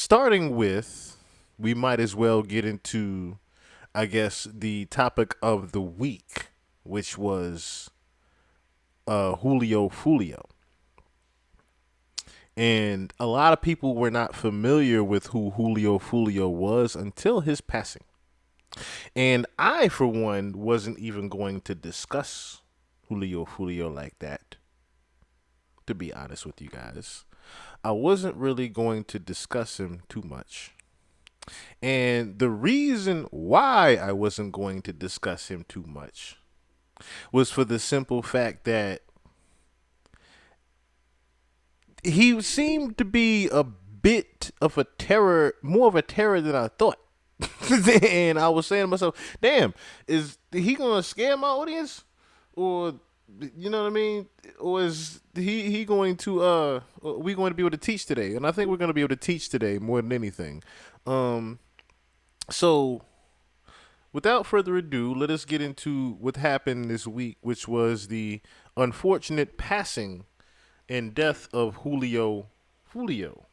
starting with, we might as well get into, I guess, the topic of the week, which was Julio Foolio. And a lot of people were not familiar with who Julio Foolio was until his passing. And I, for one, wasn't even going to discuss Julio Foolio like that, to be honest with you guys. I wasn't really going to discuss him too much. And the reason why I wasn't going to discuss him too much was for the simple fact that he seemed to be a bit of a terror, more of a terror than I thought. And I was saying to myself, damn, is he going to scare my audience? Or, you know what I mean? Or is he going to, we going to be able to teach today? And I think we're going to be able to teach today more than anything. So, without further ado, let us get into what happened this week, which was the unfortunate passing and death of Julio Foolio.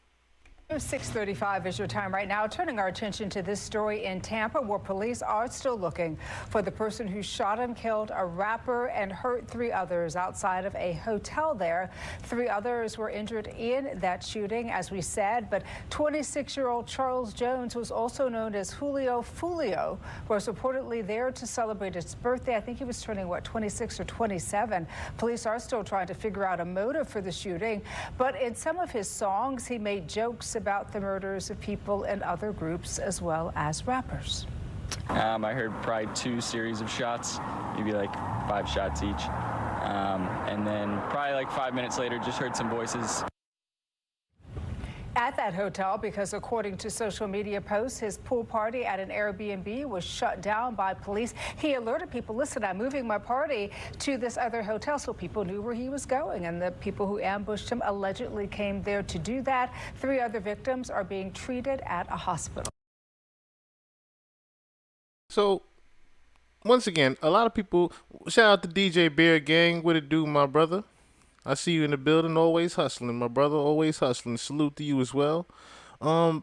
6:35 is your time right now. Turning our attention to this story in Tampa, where police are still looking for the person who shot and killed a rapper and hurt three others outside of a hotel there. Three others were injured in that shooting, as we said, but 26-year-old Charles Jones, was also known as Julio Foolio, was reportedly there to celebrate his birthday. I think he was turning, 26 or 27. Police are still trying to figure out a motive for the shooting, but in some of his songs, he made jokes about the murders of people in other groups as well as rappers. I heard probably 2 series of shots, maybe like 5 shots each. And then probably like 5 minutes later, just heard some voices. At that hotel, because according to social media posts, his pool party at an Airbnb was shut down by police. He alerted people, listen, I'm moving my party to this other hotel, so people knew where he was going. And the people who ambushed him allegedly came there to do that. 3 other victims are being treated at a hospital. So, once again, a lot of people, shout out to DJ Bear Gang, what it do, my brother? I see you in the building, always hustling, my brother, always hustling. Salute to you as well. So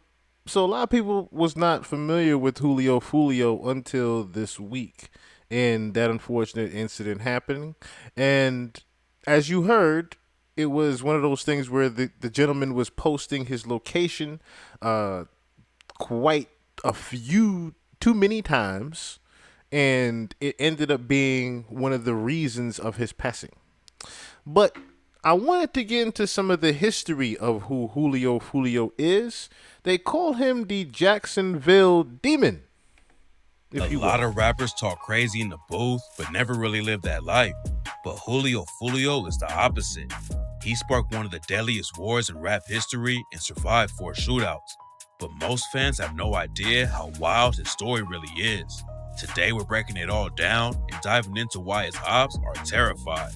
a lot of people was not familiar with Julio Foolio until this week and that unfortunate incident happening. And as you heard, it was one of those things where the gentleman was posting his location quite a few, too many times, and it ended up being one of the reasons of his passing. But I wanted to get into some of the history of who Julio Foolio is. They call him the Jacksonville Demon. A lot of rappers talk crazy in the booth, but never really live that life. But Julio Foolio is the opposite. He sparked one of the deadliest wars in rap history and survived 4 shootouts. But most fans have no idea how wild his story really is. Today we're breaking it all down and diving into why his ops are terrified.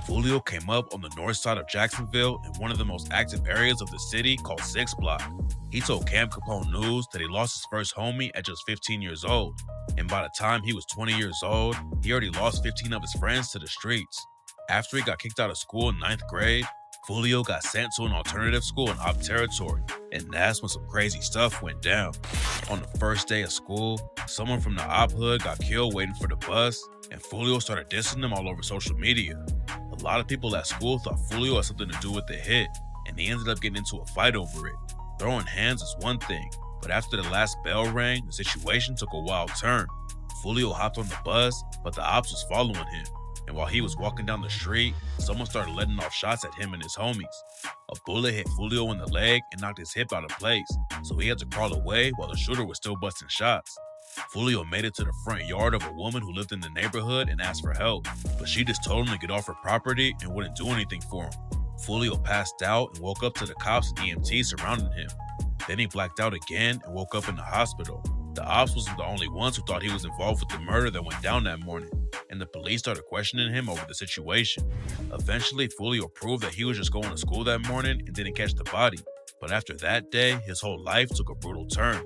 Foolio came up on the north side of Jacksonville in one of the most active areas of the city called 6 Block. He told Cam Capone News that he lost his first homie at just 15 years old. And by the time he was 20 years old, he already lost 15 of his friends to the streets. After he got kicked out of school in 9th grade, Foolio got sent to an alternative school in op territory, and that's when some crazy stuff went down. On the first day of school, someone from the op hood got killed waiting for the bus, and Foolio started dissing them all over social media. A lot of people at school thought Foolio had something to do with the hit, and they ended up getting into a fight over it. Throwing hands is one thing, but after the last bell rang, the situation took a wild turn. Foolio hopped on the bus, but the ops was following him. And while he was walking down the street, someone started letting off shots at him and his homies. A bullet hit Foolio in the leg and knocked his hip out of place, so he had to crawl away while the shooter was still busting shots. Foolio made it to the front yard of a woman who lived in the neighborhood and asked for help, but she just told him to get off her property and wouldn't do anything for him. Foolio passed out and woke up to the cops and EMTs surrounding him. Then he blacked out again and woke up in the hospital. The ops wasn't the only ones who thought he was involved with the murder that went down that morning, and the police started questioning him over the situation. Eventually, Foolio proved that he was just going to school that morning and didn't catch the body. But after that day, his whole life took a brutal turn.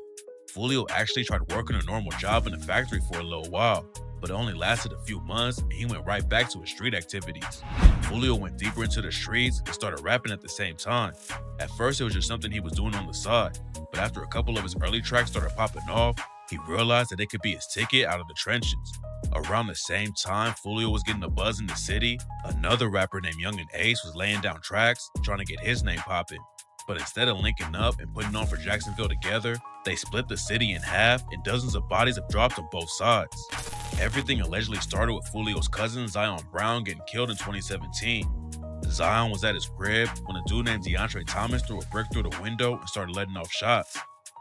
Foolio actually tried working a normal job in a factory for a little while, but it only lasted a few months and he went right back to his street activities. Foolio went deeper into the streets and started rapping at the same time. At first, it was just something he was doing on the side, but after a couple of his early tracks started popping off, he realized that it could be his ticket out of the trenches. Around the same time Foolio was getting a buzz in the city, another rapper named Yungeen was laying down tracks, trying to get his name popping. But instead of linking up and putting on for Jacksonville together, they split the city in half and dozens of bodies have dropped on both sides. Everything allegedly started with Foolio's cousin Zion Brown getting killed in 2017. Zion was at his crib when a dude named DeAndre Thomas threw a brick through the window and started letting off shots.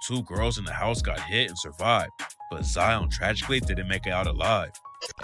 2 girls in the house got hit and survived, but Zion tragically didn't make it out alive.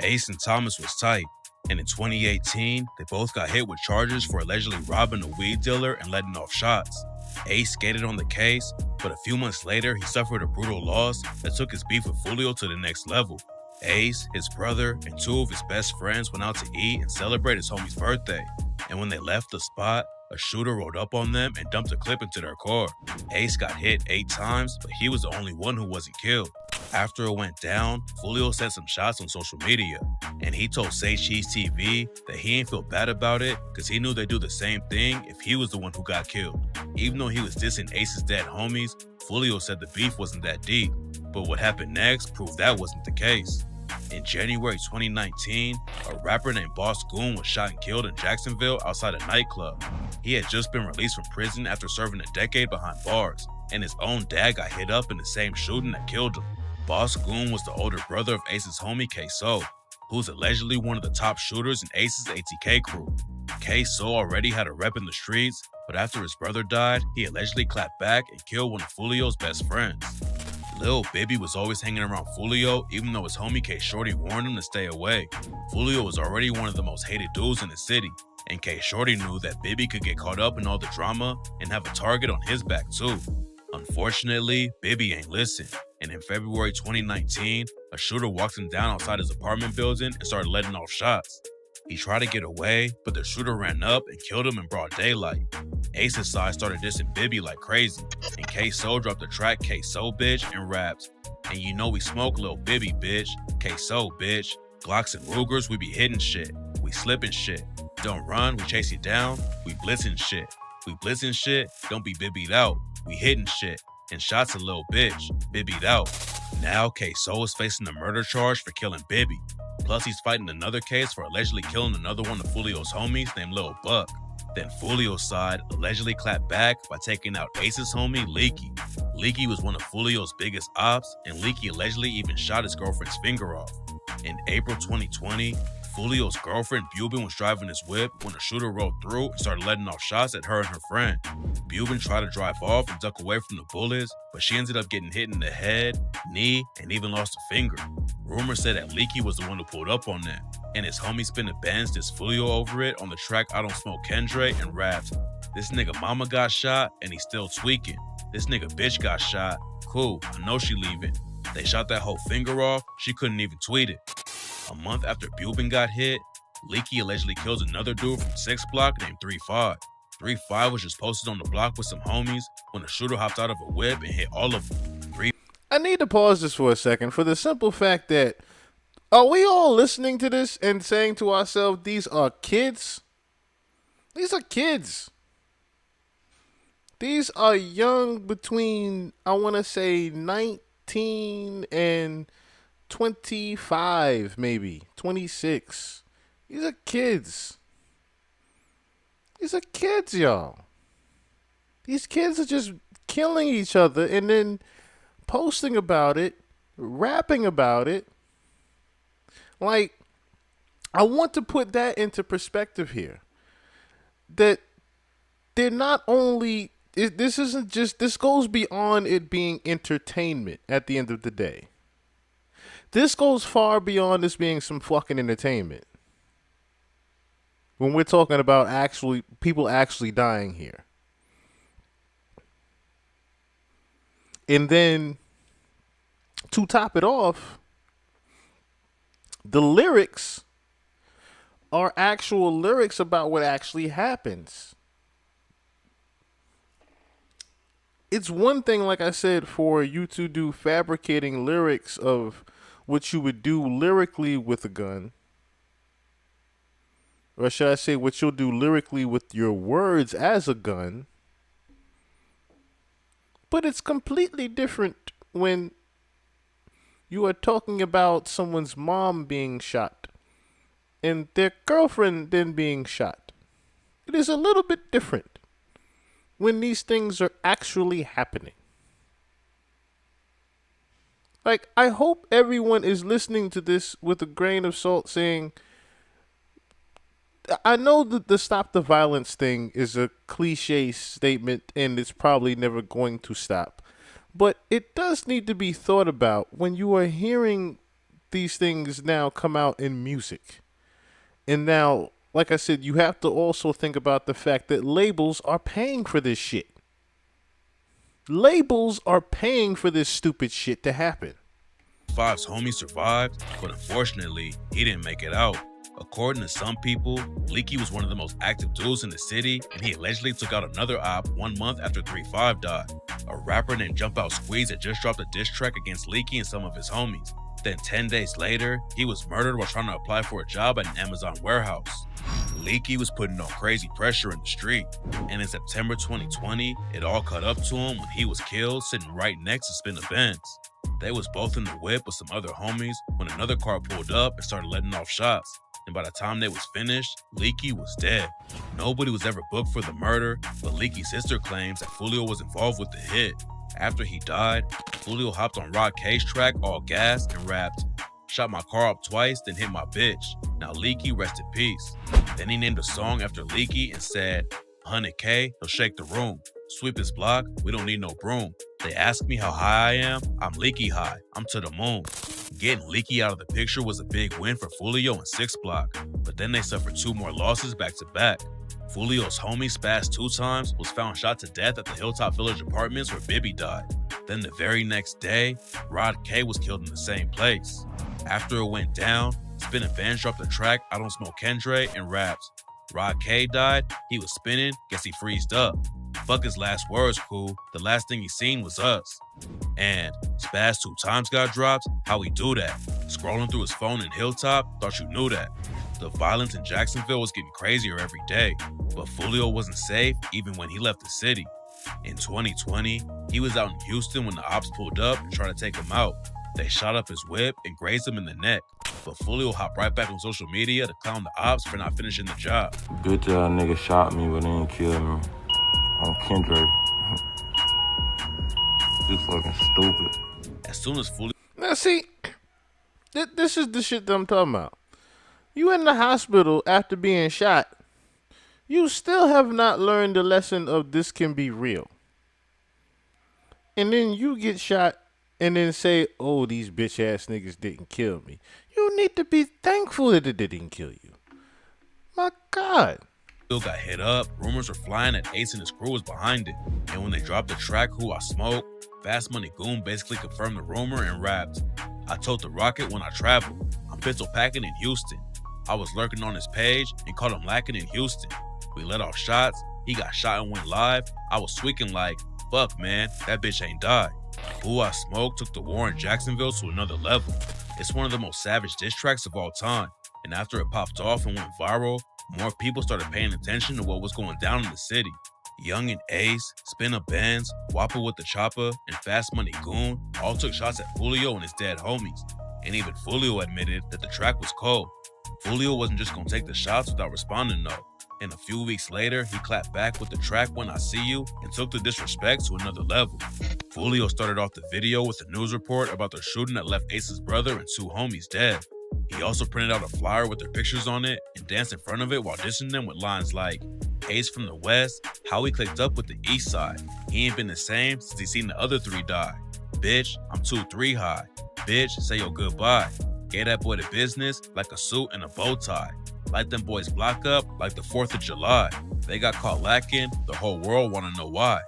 Ace and Thomas was tight, and in 2018, they both got hit with charges for allegedly robbing a weed dealer and letting off shots. Ace skated on the case, but a few months later, he suffered a brutal loss that took his beef with Foolio to the next level. Ace, his brother, and 2 of his best friends went out to eat and celebrate his homie's birthday, and when they left the spot, a shooter rolled up on them and dumped a clip into their car. Ace got hit 8 times, but he was the only one who wasn't killed. After it went down, Foolio sent some shots on social media, and he told Say Cheese TV that he ain't feel bad about it because he knew they'd do the same thing if he was the one who got killed. Even though he was dissing Ace's dead homies, Foolio said the beef wasn't that deep, but what happened next proved that wasn't the case. In January 2019, a rapper named b.l.a.c was shot and killed in Jacksonville outside a nightclub. He had just been released from prison after serving a decade behind bars, and his own dad got hit up in the same shooting that killed him. b.l.a.c was the older brother of Ace's homie K-So, who's allegedly one of the top shooters in Ace's ATK crew. K-So already had a rep in the streets, but after his brother died, he allegedly clapped back and killed one of Foolio's best friends. Lil Bibby was always hanging around Foolio even though his homie K Shorty warned him to stay away. Foolio was already one of the most hated dudes in the city, and K Shorty knew that Bibby could get caught up in all the drama and have a target on his back too. Unfortunately, Bibby ain't listen, and in February 2019, a shooter walked him down outside his apartment building and started letting off shots. He tried to get away, but the shooter ran up and killed him in broad daylight. Ace's side started dissing Bibby like crazy, and K-So dropped the track K-So bitch and raps. And you know we smoke Lil Bibby bitch, K-So bitch. Glocks and Rugers, we be hitting shit. We slipping shit. Don't run, we chase you down. We blitzing shit. We blitzing shit, don't be bibbied out. We hitting shit. And shots a little bitch, bibbied out. Now K-So is facing a murder charge for killing Bibby. Plus he's fighting another case for allegedly killing another one of Foolio's homies named Lil Buck. Then Foolio's side allegedly clapped back by taking out Ace's homie, Leaky. Leaky was one of Foolio's biggest ops, and Leaky allegedly even shot his girlfriend's finger off. In April 2020, Foolio's girlfriend, Bubin, was driving his whip when a shooter rolled through and started letting off shots at her and her friend. Bubin tried to drive off and duck away from the bullets, but she ended up getting hit in the head, knee, and even lost a finger. Rumors said that Leaky was the one who pulled up on them, and his homie spin the Benz dissed Foolio over it on the track I Don't Smoke Kendre and raps, "This nigga mama got shot and he's still tweaking. This nigga bitch got shot. Cool, I know she leaving. They shot that whole finger off, she couldn't even tweet it." A month after Bubin got hit, Leaky allegedly kills another dude from 6th block named 3-5. 3-5 was just posted on the block with some homies when a shooter hopped out of a whip and hit all of them. I need to pause this for a second for the simple fact that, are we all listening to this and saying to ourselves, these are kids? These are kids. These are young between, I want to say, 19 and 25, maybe 26. These are kids. These are kids, y'all. These kids are just killing each other and then posting about it, rapping about it. Like, I want to put that into perspective here. That they're not only, this isn't just, this goes beyond it being entertainment at the end of the day. This goes far beyond this being some fucking entertainment. When we're talking about actually people actually dying here. And then to top it off, the lyrics are actual lyrics about what actually happens. It's one thing, like I said, for you to do fabricating lyrics of what you would do lyrically with a gun, or should I say what you'll do lyrically with your words as a gun, but it's completely different when you are talking about someone's mom being shot and their girlfriend then being shot. It is a little bit different when these things are actually happening. Like, I hope everyone is listening to this with a grain of salt, saying, I know that the stop the violence thing is a cliche statement and it's probably never going to stop. But it does need to be thought about when you are hearing these things now come out in music. And now, like I said, you have to also think about the fact that labels are paying for this shit. Labels are paying for this stupid shit to happen. Five's homie survived, but unfortunately, he didn't make it out. According to some people, b.l.a.c was one of the most active dudes in the city, and he allegedly took out another op 1 month after 3-5 died. A rapper named Jump Out Squeeze had just dropped a diss track against b.l.a.c and some of his homies. Then 10 days later, he was murdered while trying to apply for a job at an Amazon warehouse. b.l.a.c was putting on crazy pressure in the street, and in September 2020, it all caught up to him when he was killed sitting right next to Spin the Benz. They was both in the whip with some other homies when another car pulled up and started letting off shots. And by the time they was finished, b.l.a.c was dead. Nobody was ever booked for the murder, but b.l.a.c's sister claims that Foolio was involved with the hit. After he died, Foolio hopped on Rod K's track, All Gas, and rapped, "Shot my car up twice, then hit my bitch. Now b.l.a.c rest in peace." Then he named a song after b.l.a.c and said, "100K, he'll shake the room. Sweep his block, we don't need no broom. They ask me how high I am, I'm b.l.a.c high, I'm to the moon." Getting b.l.a.c out of the picture was a big win for Foolio and 6 Block, but then they suffered 2 more losses back to back. Foolio's homie Spaz 2 Times was found shot to death at the Hilltop Village Apartments where Bibby died. Then the very next day, Rod K was killed in the same place. After it went down, Spin and Benz dropped the track I Don't Smoke Kendre and raps, "Rod K died, he was spinning, guess he freezed up. Fuck his last words, cool. The last thing he seen was us." And Spaz 2 Times got dropped, how he do that? Scrolling through his phone in Hilltop, thought you knew that. The violence in Jacksonville was getting crazier every day, but Foolio wasn't safe even when he left the city. In 2020, he was out in Houston when the ops pulled up and tried to take him out. They shot up his whip and grazed him in the neck, but Foolio hopped right back on social media to clown the ops for not finishing the job. Bitch nigga shot me, but they didn't kill me. On Kendrick. Just fucking stupid. As soon as Foolio... Now see, this is the shit that I'm talking about. You in the hospital after being shot. You still have not learned the lesson of this can be real. And then you get shot and then say, "Oh, these bitch ass niggas didn't kill me." You need to be thankful that it didn't kill you. My God. got hit up, rumors were flying that Ace and his crew was behind it. And when they dropped the track Who I Smoke, Fast Money Goon basically confirmed the rumor and rapped, "I told the Rocket when I travel, I'm pistol packing in Houston. I was lurking on his page and caught him lacking in Houston. We let off shots, he got shot and went live. I was tweaking like, fuck man, that bitch ain't died." Who I Smoke took the war in Jacksonville to another level. It's one of the most savage diss tracks of all time. And after it popped off and went viral, more people started paying attention to what was going down in the city. Young and Ace, Spin a Benz, Whopper with the Chopper, and Fast Money Goon all took shots at Julio and his dead homies. And even Julio admitted that the track was cold. Julio wasn't just gonna take the shots without responding though. And a few weeks later, he clapped back with the track When I See You and took the disrespect to another level. Julio started off the video with a news report about the shooting that left Ace's brother and 2 homies dead. He also printed out a flyer with their pictures on it and danced in front of it while dissing them with lines like, "Ace from the West, how he clicked up with the East Side. He ain't been the same since he seen the other 3 die. Bitch, I'm 2-3 high. Bitch, say your goodbye. Gave that boy the business like a suit and a bow tie. Light them boys block up like the 4th of July. They got caught lacking, the whole world wanna know why."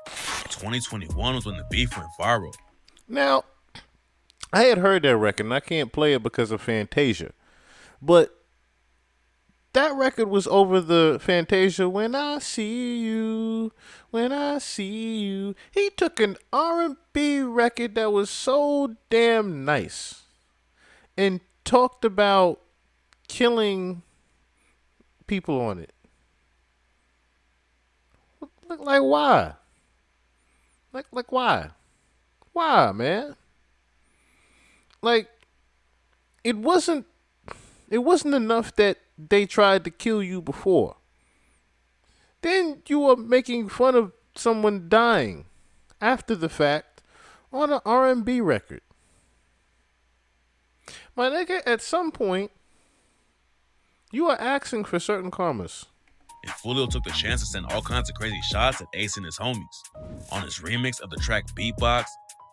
2021 was when the beef went viral. Now, I had heard that record, and I can't play it because of Fantasia. But that record was over the Fantasia, When I See You, When I See You. He took an R&B record that was so damn nice and talked about killing people on it. Like why? Like why? Why, man? Like it wasn't it wasn't enough that they tried to kill you before. Then you were making fun of someone dying after the fact on an R&B record. My nigga, at some point, you are asking for certain karmas. And Foolio took the chance to send all kinds of crazy shots at Ace and his homies. On his remix of the track Beatbox,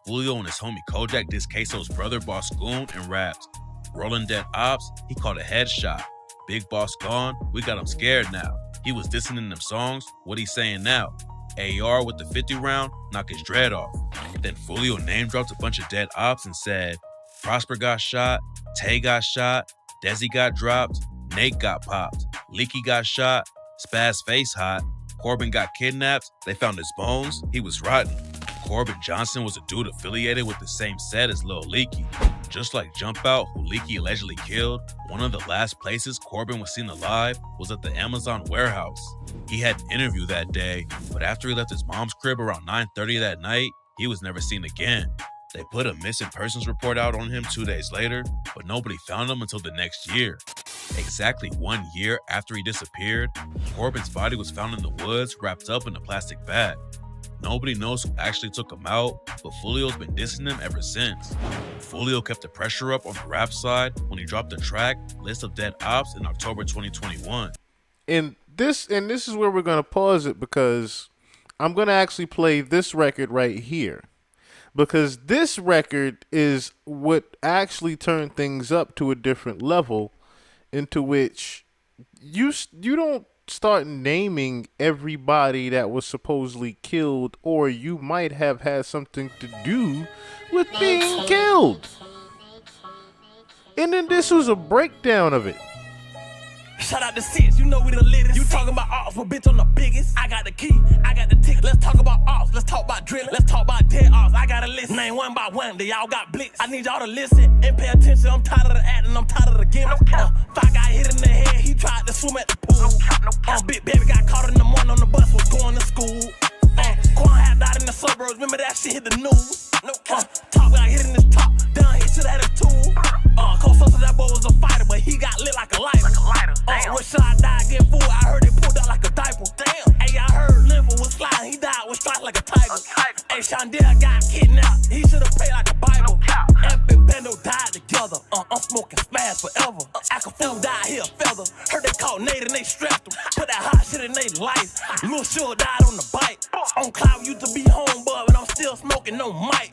Foolio and his homie Kojak dissed Queso's brother Boss Goon and raps. Rolling Dead Ops, he called a headshot. Big Boss gone, we got him scared now. He was dissing in them songs, what he saying now? AR with the 50 round, knock his dread off. Then Foolio name dropped a bunch of dead ops and said, Prosper got shot, Tay got shot, Desi got dropped, Nate got popped, Leaky got shot, Spaz face hot, Corbin got kidnapped, they found his bones, he was rotten. Corbin Johnson was a dude affiliated with the same set as Lil Leaky. Just like Jump Out, who Leaky allegedly killed, one of the last places Corbin was seen alive was at the Amazon warehouse. He had an interview that day, but after he left his mom's crib around 9:30 that night, he was never seen again. They put a missing persons report out on him 2 days later, but nobody found him until the next year. Exactly 1 year after he disappeared, Corbin's body was found in the woods wrapped up in a plastic bag. Nobody knows who actually took him out, but Foolio's been dissing him ever since. Foolio kept the pressure up on the rap side when he dropped the track List of Dead Ops in October 2021. And this is where we're gonna pause it, because I'm gonna actually play this record right here. Because this record is what actually turned things up to a different level, into which you don't start naming everybody that was supposedly killed, or you might have had something to do with being killed. And then this was a breakdown of it. Shout out to Sis, you know we the latest. You talking about ops, but bitch, I'm the biggest. I got the key, I got the tick. Let's talk about ops, let's talk about drilling. Let's talk about dead ops, I got a list. Name one by one, they all got blitz. I need y'all to listen and pay attention. I'm tired of the acting, I'm tired of the gimmicks. If I got hit in the head, he tried to swim at the pool. Big baby got caught in the morning on the bus, was going to school. Quan had died in the suburbs, remember that shit hit the news. Top got hit in his top, down he should've had a tool. Cold Sosa, that boy was a fighter, but he got lit like a lighter. When should I die again, fool? I heard it pulled out like a diaper. Damn. Hey, I heard Linville was sliding, he died with stripes like a tiger. Hey, Shondell got kidnapped, he should've prayed like a Bible. Amp and Bendo died together. I'm smoking smash forever. Fool died here, feather. Heard they caught Nate and they strapped him. Put that hot shit in they life. Lil Sugar died on the bike. On Cloud used to be home, but I'm still smoking no mic.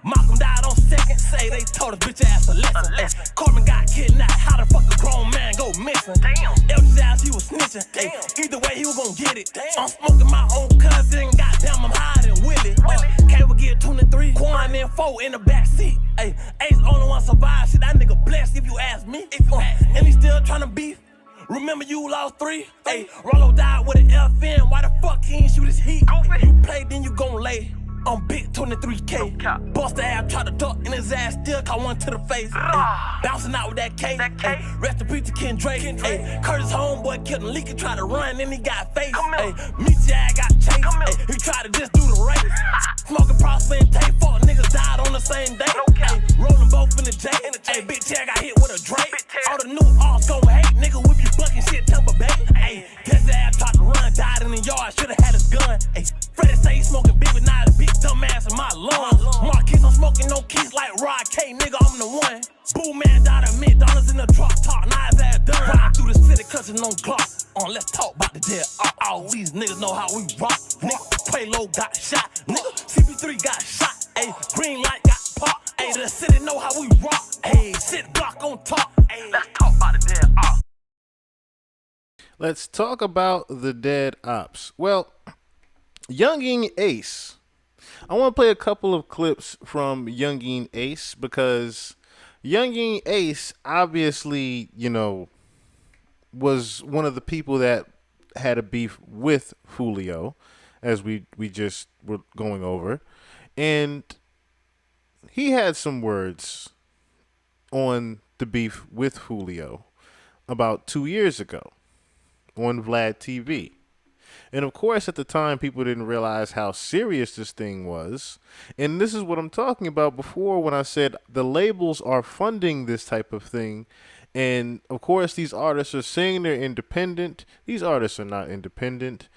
Malcolm died on second. Say they told his bitch ass a lesson. Corbin got kidnapped. How the fuck a grown man go missing? Elvis ass, he was snitching. Either way, he was gon' get it. I'm smoking my own cousin. Goddamn, I'm hiding Willie. Can't forget 23. Quan and 4 in the backseat. Ace only one survive. Shit, that nigga blessed if you ask me. And he still tryna beef. Remember you lost 3? Rollo died with an FN. Why the fuck he ain't shoot his heat? You play, then you gon' lay. I'm big 23K. Bust the ass, try to duck, and his ass still caught one to the face. Bouncing out with that K. Rest in peace to Ken Drake. Curtis homeboy killed him, Leaky tried to run, then he got faced. Meat got chased. He tried to just do the race. Smoking Prosper and Tay, fuck niggas died on the same day. Rolling both in the J. Big Tag got hit with a Drake. All the new arts gon' hate. Nigga whip you bucking shit, Tampa Bay. His ass tried to run, died in the yard, should've had his gun. Freddie say he smoking big, but not a big dumbass in my lungs. Marquis, I'm smoking no keys like Rod K, nigga, I'm the one. Boo man died at McDonald's in the drop top, now his ass done. Ride through the city, clutching on Glock. Let's talk about the dead. All these niggas know how we rock. Nigga, Quavo got shot. Nigga, CP3 got shot. Green light got popped. The city know how we rock. Sit block on top. Let's talk about the dead ops. Let's talk about the dead ops. Well, Yungeen Ace. I want to play a couple of clips from Yungeen Ace, because Yungeen Ace obviously, was one of the people that had a beef with Foolio, as we just were going over. And he had some words on the beef with Julio about 2 years ago on Vlad TV. And of course, at the time, people didn't realize how serious this thing was. And this is what I'm talking about before when I said the labels are funding this type of thing. And of course, these artists are saying they're independent. These artists are not independent.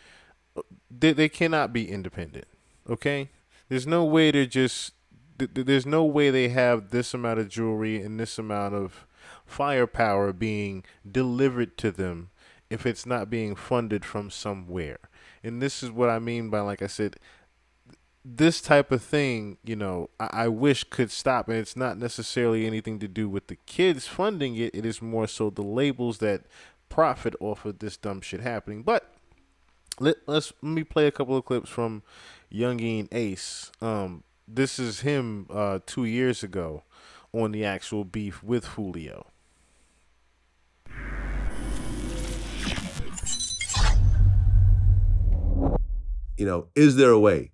They cannot be independent. Okay? There's no way they're just. There's no way they have this amount of jewelry and this amount of firepower being delivered to them if it's not being funded from somewhere. And this is what I mean by, like I said, this type of thing, I wish could stop. And it's not necessarily anything to do with the kids funding it. It is more so the labels that profit off of this dumb shit happening. But let me play a couple of clips from Yungeen Ace. This is him 2 years ago on the actual beef with Julio. Is there a way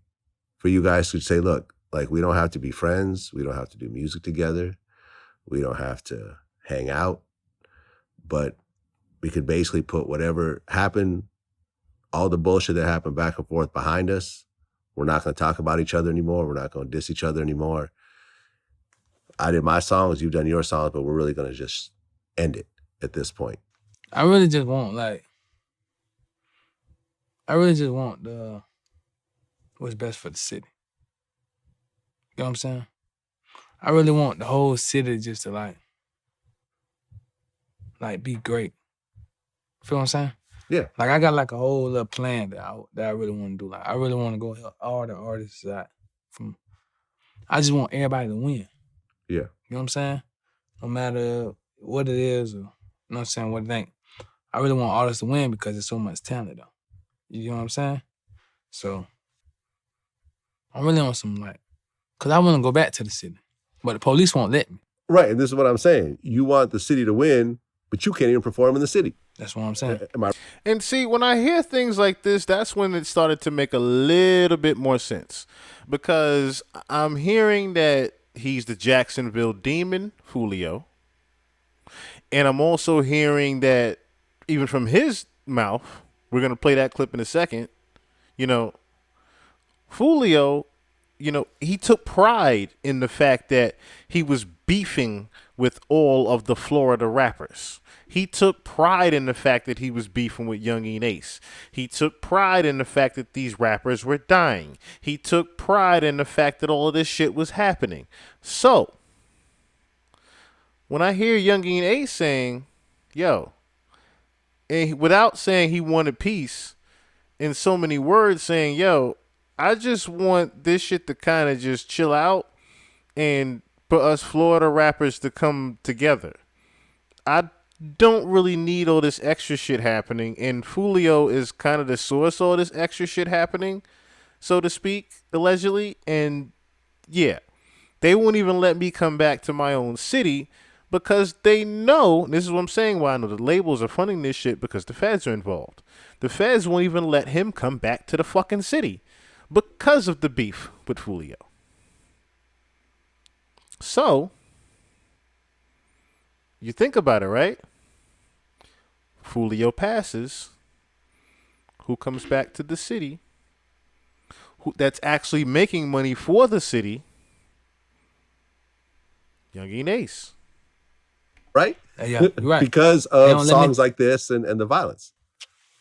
for you guys to say, look, like, we don't have to be friends. We don't have to do music together. We don't have to hang out. But we could basically put whatever happened, all the bullshit that happened back and forth behind us. We're not going to talk about each other anymore. We're not going to diss each other anymore. I did my songs, you've done your songs, but we're really going to just end it at this point. I really just want what's best for the city. You know what I'm saying? I really want the whole city just to be great. Feel what I'm saying? Yeah. Like, I got like a whole little plan that I really want to do. Like, I really want to go help all the artists out I just want everybody to win. Yeah. You know what I'm saying? No matter what it is or, you know what I'm saying, what they think. I really want artists to win because there's so much talent, though. You know what I'm saying? So, I really want some, because I want to go back to the city. But the police won't let me. Right, and this is what I'm saying. You want the city to win, but you can't even perform in the city. That's what I'm saying. And see, when I hear things like this, that's when it started to make a little bit more sense. Because I'm hearing that he's the Jacksonville demon, Julio. And I'm also hearing that, even from his mouth, we're going to play that clip in a second, Julio, he took pride in the fact that he was beefing with all of the Florida rappers. He took pride in the fact that he was beefing with Yungeen Ace. He took pride in the fact that these rappers were dying. He took pride in the fact that all of this shit was happening. So, when I hear Yungeen Ace saying, and without saying he wanted peace, in so many words saying, I just want this shit to kind of just chill out and for us Florida rappers to come together. I don't really need all this extra shit happening, and Foolio is kind of the source of all this extra shit happening, so to speak, allegedly. And yeah, they won't even let me come back to my own city because they know, this is what I'm saying, why I know the labels are funding this shit, because the feds are involved. The feds won't even let him come back to the fucking city because of the beef with Foolio. So, you think about it, right? Foolio passes. Who comes back to the city? That's actually making money for the city? Yungeen Ace. Right? Yeah, you're right. Because of songs like this and the violence.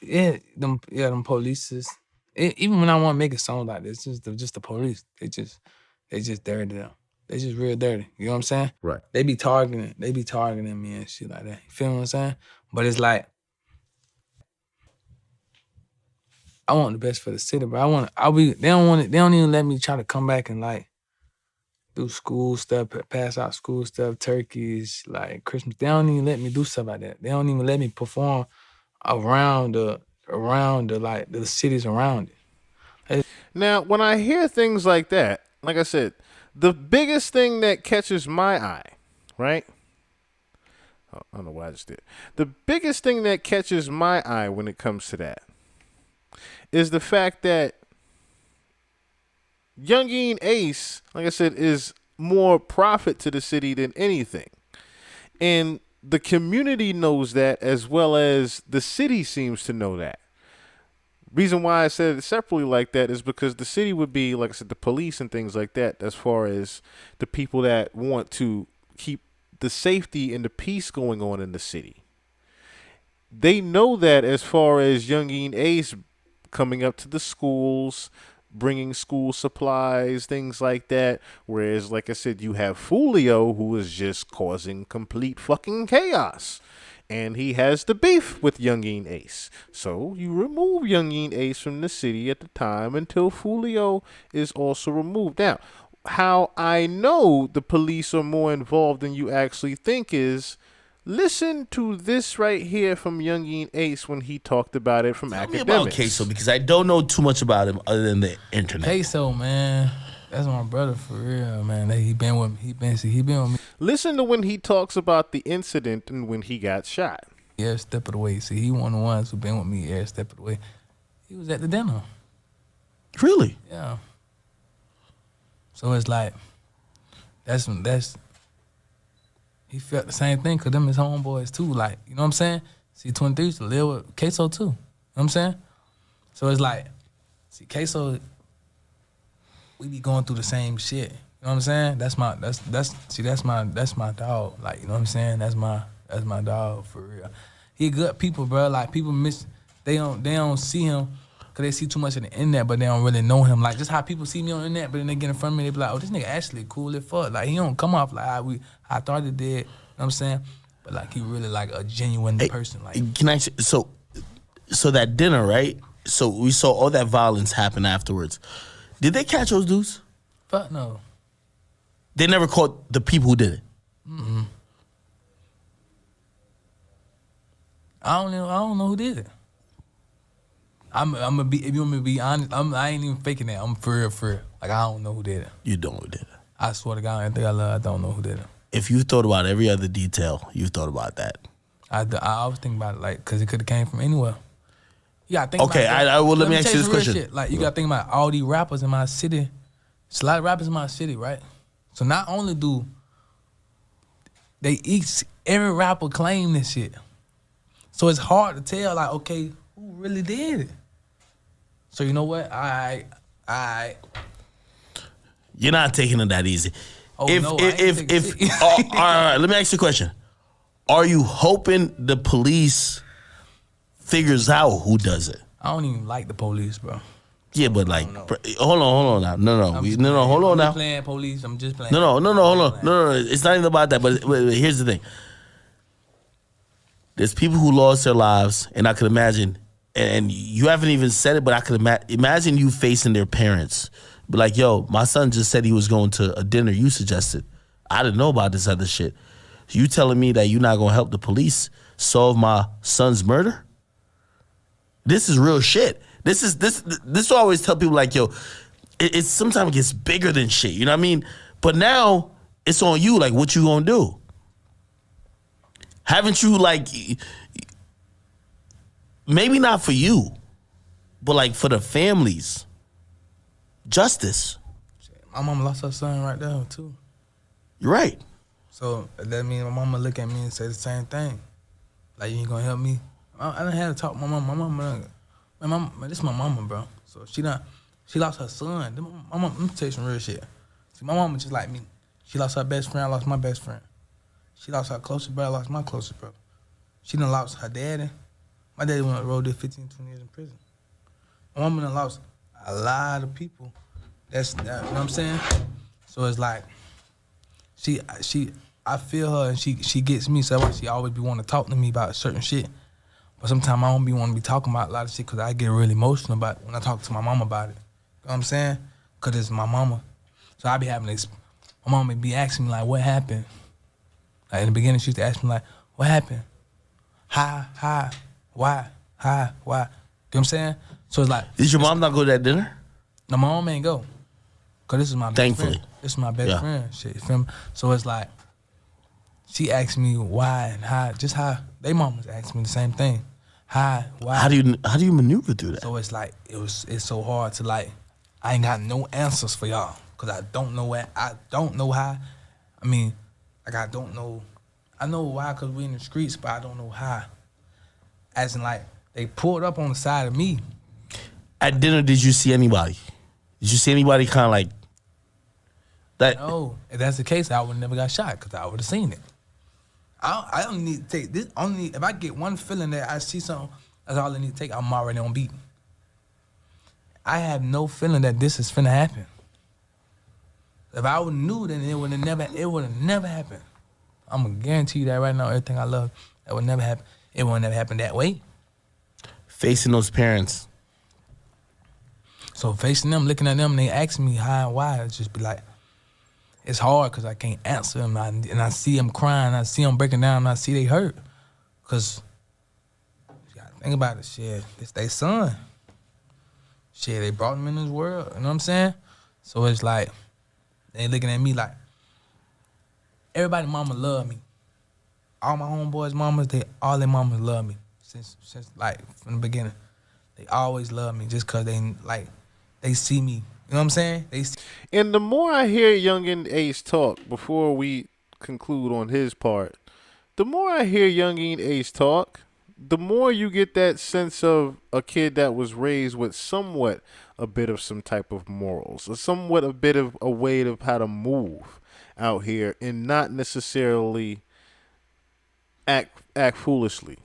Yeah, them police is, even when I want to make a song like this, just the police. They just dirty them. They just real dirty. You know what I'm saying? Right. They be targeting me and shit like that. You feel what I'm saying? But it's like, I want the best for the city, but they don't even let me try to come back and do school stuff, pass out school stuff, turkeys, Christmas. They don't even let me do stuff like that. They don't even let me perform around the cities around it. Now, when I hear things like that, like I said, the biggest thing that catches my eye, right? Oh, I don't know why I just did. The biggest thing that catches my eye when it comes to that is the fact that Yungeen Ace, like I said, is more profit to the city than anything. And the community knows that, as well as the city seems to know that. Reason why I said it separately like that is because the city would be, like I said, the police and things like that, as far as the people that want to keep the safety and the peace going on in the city. They know that, as far as Yungeen Ace coming up to the schools, bringing school supplies, things like that. Whereas, like I said, you have Foolio, who is just causing complete fucking chaos. And he has the beef with Yungeen Ace. So you remove Yungeen Ace from the city at the time until Foolio is also removed. Now, how I know the police are more involved than you actually think is, listen to this right here from Yungeen Ace when he talked about it from Tell academics. me about Queso, because I don't know too much about him other than the internet. Queso, man, that's my brother for real, man. He been with me. He been with me. Listen to when he talks about the incident and when he got shot. Every step of the way. See, he one of the ones who been with me every step of the way. He was at the dinner. Really? Yeah. So it's like, that's he felt the same thing, because them his homeboys too. Like, you know what I'm saying? See, 23 used to live with Queso too. You know what I'm saying? So it's like, see, Queso, we be going through the same shit. You know what I'm saying? That's my dog. Like, you know what I'm saying? That's my dog for real. He good people, bro. Like, people they don't see him because they see too much in the internet, but they don't really know him. Like, just how people see me on the internet, but then they get in front of me, they be like, oh, this nigga actually cool as fuck. Like, he don't come off like I thought he did. You know what I'm saying? But like, he really like a genuine person. Like, can I? So that dinner, right? So we saw all that violence happen afterwards. Did they catch those dudes? Fuck no. They never caught the people who did it. Mm-mm. I don't know who did it. I'm gonna be, if you want me to be honest, I ain't even faking that. I'm for real. Like, I don't know who did it. You don't know who did it. I swear to God, anything I love, I don't know who did it. If you thought about every other detail, you thought about that. I always think about it, like, because it could have came from anywhere. You gotta think okay, about well, let me ask you this question. Shit. Like, you gotta think about all these rappers in my city. There's a lot of rappers in my city, right? So not only do every rapper claim this shit, so it's hard to tell, like, okay, who really did it? So you know what? I You're not taking it that easy. Oh, if no, all right, let me ask you a question. Are you hoping the police figures out who does it? I don't even like the police, bro. Yeah, but like, hold on now. No, hold on now. I'm playing police. I'm just playing. No, hold on. No. It's not even about that. But here's the thing. There's people who lost their lives, and I could imagine, and you haven't even said it, but I could imagine you facing their parents. Be like, yo, my son just said he was going to a dinner you suggested. I didn't know about this other shit. You telling me that you're not gonna help the police solve my son's murder? This is real shit. This I always tell people, like, yo, it's sometimes it gets bigger than shit. You know what I mean? But now it's on you. Like, what you gonna do? Haven't you, like, maybe not for you, but like for the families, justice. My mama lost her son right there too. You're right. So that means my mama look at me and say the same thing. Like, you ain't gonna help me? I done had to talk to my mama. My mama, this is my mama, bro. So she lost her son. My mama, let me tell you some real shit. See, my mama just like me. She lost her best friend, I lost my best friend. She lost her closest brother, I lost my closest brother. She done lost her daddy. My daddy went on the road, did 15, 20 years in prison. My mama done lost a lot of people. You know what I'm saying? So it's like, I feel her and she gets me, so that's why she always be wanting to talk to me about certain shit. But sometimes I don't be wanting to be talking about a lot of shit because I get really emotional about it when I talk to my mama about it. You know what I'm saying? Because it's my mama. So I be having this, my mama be asking me, like, what happened? Like, in the beginning, she used to ask me, like, what happened? Why? You know what I'm saying? So it's like, did your mom not go to that dinner? No, my mom ain't go. Because this is my best friend. This is my best friend. Shit, you feel me? So it's like, she asked me why and how, just how they mamas asked me the same thing. Why? How do you maneuver through that? So it's like, it's so hard to, like, I ain't got no answers for y'all. Because I don't know how. I mean, like, I don't know I know why, because we in the streets, but I don't know how. As in, like, they pulled up on the side of me. At dinner, did you see anybody? Did you see anybody kind of like that? No, if that's the case, I would never got shot because I would have seen it. I don't need to take this. Only if I get one feeling that I see something, that's all I need to take. I'm already on beat. I have no feeling that this is finna happen. If I would knew, then it would have never happened. I'm gonna guarantee you that right now. Everything I love, that would never happen. It would never happen that way. Facing those parents. So facing them, looking at them, and they asking me how and why, it's just be like, it's hard because I can't answer them. And I see them crying, I see them breaking down, and I see they hurt. Because, you gotta think about it, shit, it's their son. Shit, they brought him in this world, you know what I'm saying? So it's like, they looking at me like, everybody mama love me. All my homeboys' mamas, all their mamas love me. Since like, from the beginning. They always love me just because they see me. You know what I'm saying? And the more I hear Yungeen Ace talk, before we conclude on his part, the more I hear Yungeen Ace talk, the more you get that sense of a kid that was raised with somewhat a bit of some type of morals, or somewhat a bit of a way of how to move out here and not necessarily act foolishly.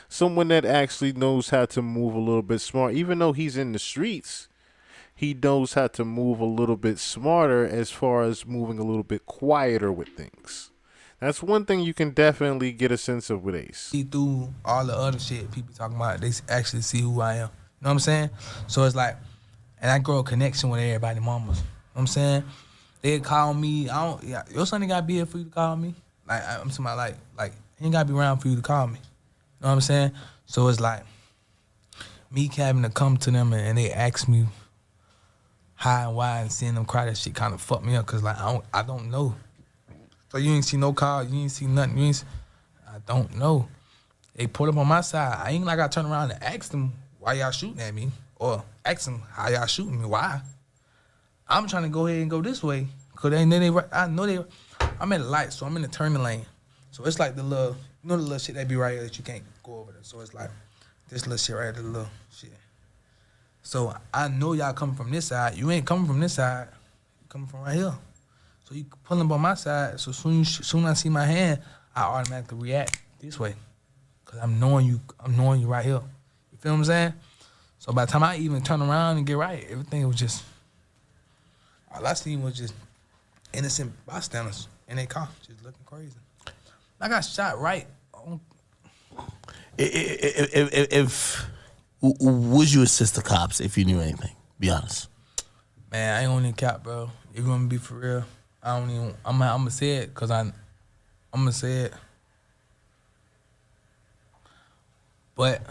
Someone that actually knows how to move a little bit smart, even though he's in the streets. He knows how to move a little bit smarter as far as moving a little bit quieter with things. That's one thing you can definitely get a sense of with Ace. See through all the other shit people talking about, they actually see who I am. You know what I'm saying? So it's like, and I grow a connection with everybody mamas. You know what I'm saying? They call me, your son ain't gotta be here for you to call me. Like, I'm talking about like, he ain't gotta be around for you to call me. You know what I'm saying? So it's like, me having to come to them and they ask me how and why, and seeing them cry, that shit kind of fucked me up, because like, I don't know. So you ain't see no call, you ain't see nothing, I don't know. They pulled up on my side. I ain't like I turn around and ask them why y'all shooting at me, or ask them how y'all shooting me, why. I'm trying to go ahead and go this way, because I know I'm at a light, so I'm in the turning lane. So it's like the little, you know the little shit that be right here that you can't go over there. So it's like this little shit right here, the little shit. So I know y'all coming from this side. You ain't coming from this side. You coming from right here. So you pulling up on my side. So soon I see my hand, I automatically react this way, cause I'm knowing you right here. You feel what I'm saying? So by the time I even turn around and get right, everything was just, all I seen was just innocent bystanders in their car, just looking crazy. I got shot right. If would you assist the cops if you knew anything? Be honest. Man, I ain't gonna need cap, bro. If you want me to be for real, I'm gonna say it, cause I'm gonna say it. But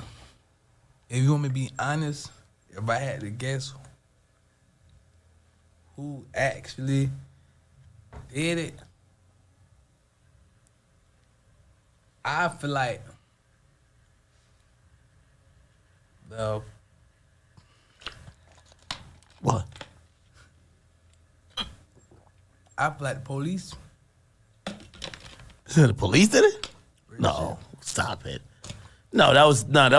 if you want me to be honest, if I had to guess who actually did it, I feel like What? I feel like the police. The police did it? No, stop it. No, that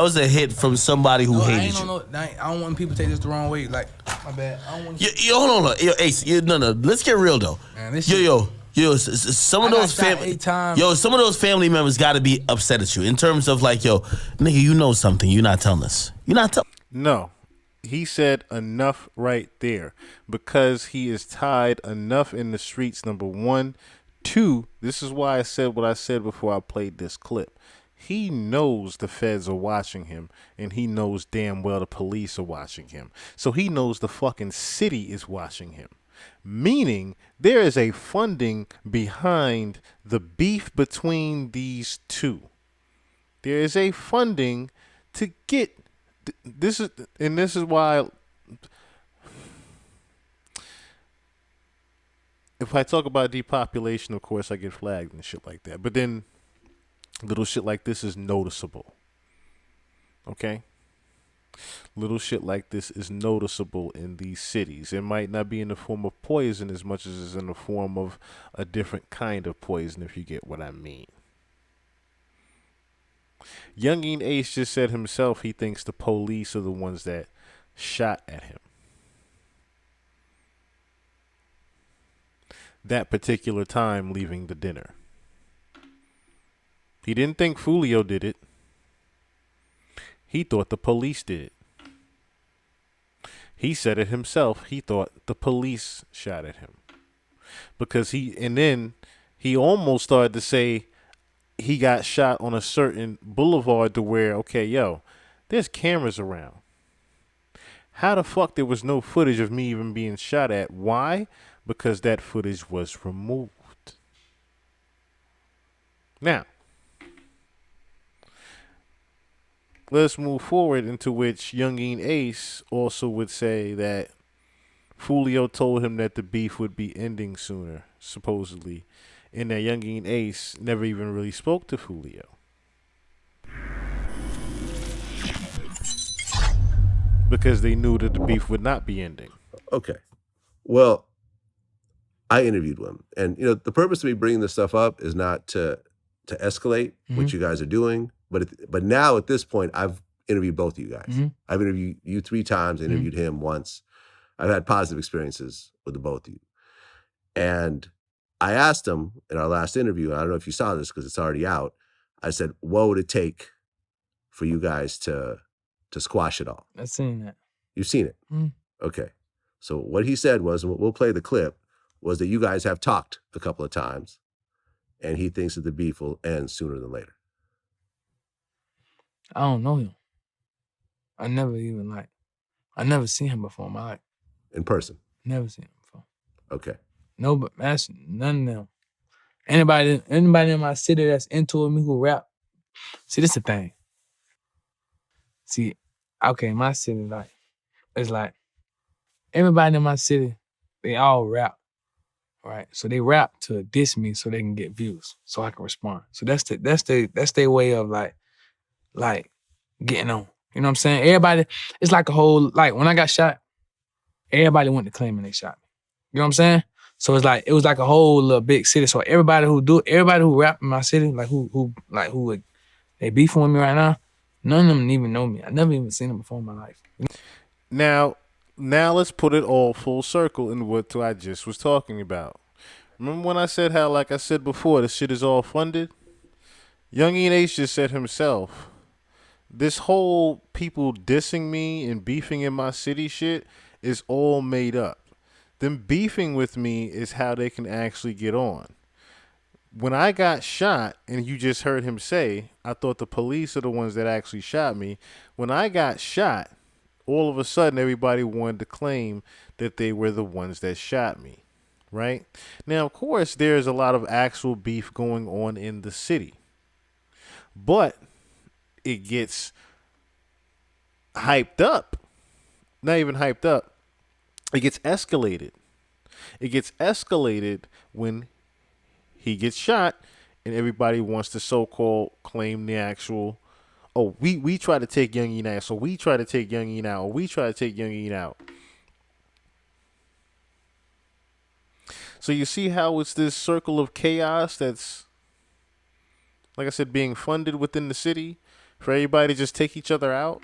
was a hit from somebody who hated you. I don't want people to take this the wrong way. Like, my bad. I don't want to. Yo, hold on. Yo, Ace, no. Let's get real though. Man, some of those family members got to be upset at you in terms of like, yo, nigga, you know something, you're not telling us. No, he said enough right there, because he is tied enough in the streets. Number one, two. This is why I said what I said before I played this clip. He knows the feds are watching him, and he knows damn well the police are watching him. So he knows the fucking city is watching him. Meaning there is a funding behind the beef between these two. There is a funding to get this is why if I talk about depopulation, of course I get flagged and shit like that. But then little shit like this is noticeable. Okay? Little shit like this is noticeable in these cities. It might not be in the form of poison as much as it's in the form of a different kind of poison, if you get what I mean. Yungeen Ace just said himself he thinks the police are the ones that shot at him. That particular time leaving the dinner. He didn't think Foolio did it. He thought the police did it. He said it himself. He thought the police shot at him. Then he almost started to say he got shot on a certain boulevard to where, okay, yo, there's cameras around. How the fuck there was no footage of me even being shot at? Why? Because that footage was removed. Now, let's move forward, into which Yungeen Ace also would say that Foolio told him that the beef would be ending sooner, supposedly, and that Yungeen Ace never even really spoke to Foolio. Because they knew that the beef would not be ending. Okay. Well, I interviewed him. And, the purpose of me bringing this stuff up is not to escalate what you guys are doing. But now at this point, I've interviewed both of you guys. I've interviewed you 3 times, interviewed him once. I've had positive experiences with the both of you. And I asked him in our last interview, and I don't know if you saw this because it's already out, I said, what would it take for you guys to squash it all? I've seen that. You've seen it? Okay. So what he said was, and we'll play the clip, was that you guys have talked a couple of times, and he thinks that the beef will end sooner than later. I don't know him. I never seen him before in my life. In person? Never seen him before. Okay. No, but that's none of them. Anybody in my city that's into me who rap, see, this is the thing. See, okay, my city, it's like, everybody in my city, they all rap, right? So they rap to diss me so they can get views, so I can respond. So that's their way of like getting on. You know what I'm saying? Everybody, it's like a whole, like when I got shot, everybody went to claiming they shot me. You know what I'm saying? So it's like, it was like a whole little big city. So everybody who rap in my city, who they beefing with me right now, none of them even know me. I never even seen them before in my life. Now let's put it all full circle in what I just was talking about. Remember when I said how, like I said before, the shit is all funded? Yungeen Ace just said himself, this whole people dissing me and beefing in my city shit is all made up. Them beefing with me is how they can actually get on. When I got shot, and you just heard him say, I thought the police are the ones that actually shot me. When I got shot, all of a sudden everybody wanted to claim that they were the ones that shot me, right? Now, of course, there's a lot of actual beef going on in the city, but it gets hyped up. Not even hyped up. It gets escalated. It gets escalated when he gets shot and everybody wants to so-called claim the actual, oh, we try to take Yungeen out, so we try to take Yungeen out, or we try to take Yungeen out. So you see how it's this circle of chaos that's, like I said, being funded within the city for everybody to just take each other out?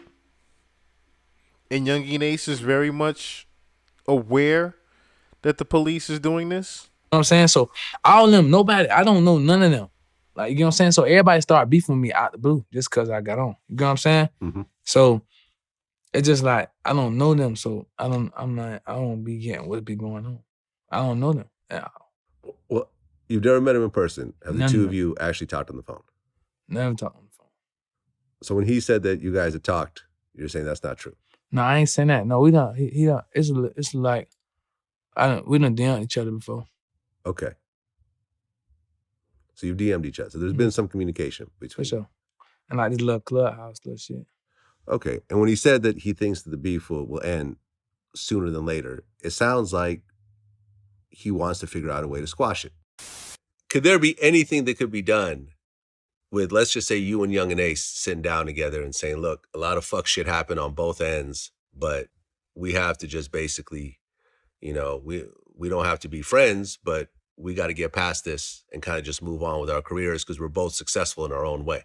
And Yungeen Ace is very much aware that the police is doing this? You know what I'm saying? So all of them, nobody, I don't know none of them. Like, you know what I'm saying? So everybody started beefing with me out the blue just because I got on. You know what I'm saying? So it's just like, I don't know them, so I don't be getting what be going on. I don't know them at all. Well, you've never met him in person. Have the Never. two of you actually talked on the phone? Never talked on the phone. So when he said that you guys had talked, you're saying that's not true? No, I ain't saying that. No, we don't. He don't. It's like, we done DM'd each other before. Okay. So you've DM'd each other. So there's been some communication between For sure. And like this little clubhouse little shit. Okay. And when he said that he thinks that the beef will end sooner than later, it sounds like he wants to figure out a way to squash it. Could there be anything that could be done with, let's just say, you and Young and Ace sitting down together and saying, look, a lot of fuck shit happened on both ends, but we have to just basically, we don't have to be friends, but we got to get past this and kind of just move on with our careers because we're both successful in our own way.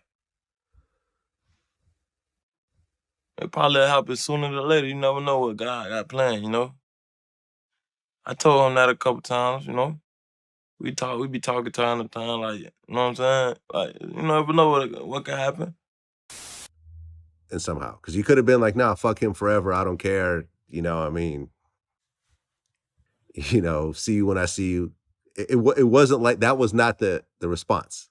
It probably happen sooner than later. You never know what God got planned, I told him that a couple times, We be talking time to time, like, you know what I'm saying? Like, you never know what can happen. And somehow, because you could have been like, nah, fuck him forever. I don't care. See you when I see you. It wasn't like, that was not the response.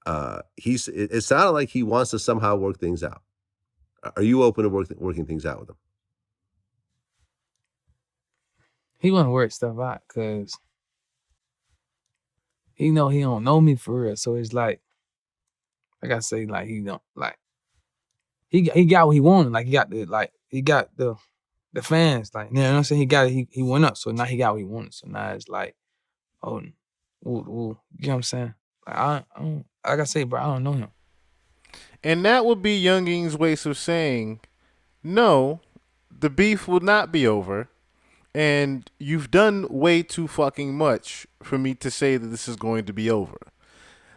It sounded like he wants to somehow work things out. Are you open to working things out with him? He want to work stuff out because he know he don't know me for real. So it's like I say, like, he don't, like, he got what he wanted. Like, he got the fans. Like, you know what I'm saying? He got it. He went up. So now he got what he wanted. So now it's like, oh, you know what I'm saying? Like, I don't, like I say, bro, I don't know him. And that would be Yungeen's ways of saying, no, the beef will not be over. And you've done way too fucking much for me to say that this is going to be over.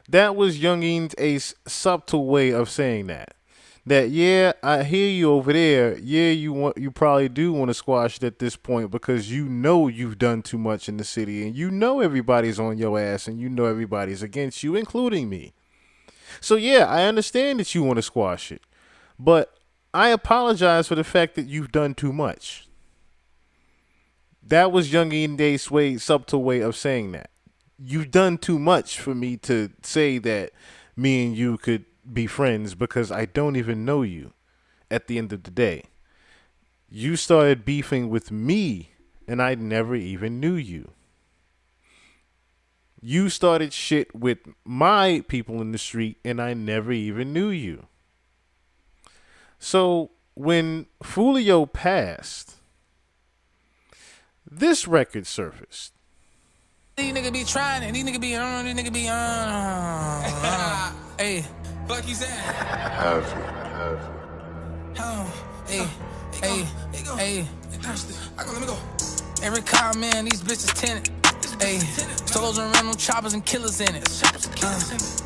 That was Yungeen's a subtle way of saying that. That, yeah, I hear you over there. Yeah, you probably do want to squash it at this point because you know you've done too much in the city and you know everybody's on your ass and you know everybody's against you, including me. So, yeah, I understand that you want to squash it. But I apologize for the fact that you've done too much. That was Yungeen's subtle way of saying that. You've done too much for me to say that me and you could be friends because I don't even know you at the end of the day. You started beefing with me and I never even knew you. You started shit with my people in the street and I never even knew you. So when Foolio passed, this record surfaced. These niggas be trying and these niggas be hey, fuck you saying? Hey. Let me go. Every car, man, these bitches tinted. Hey, souls and random choppers and killers in it.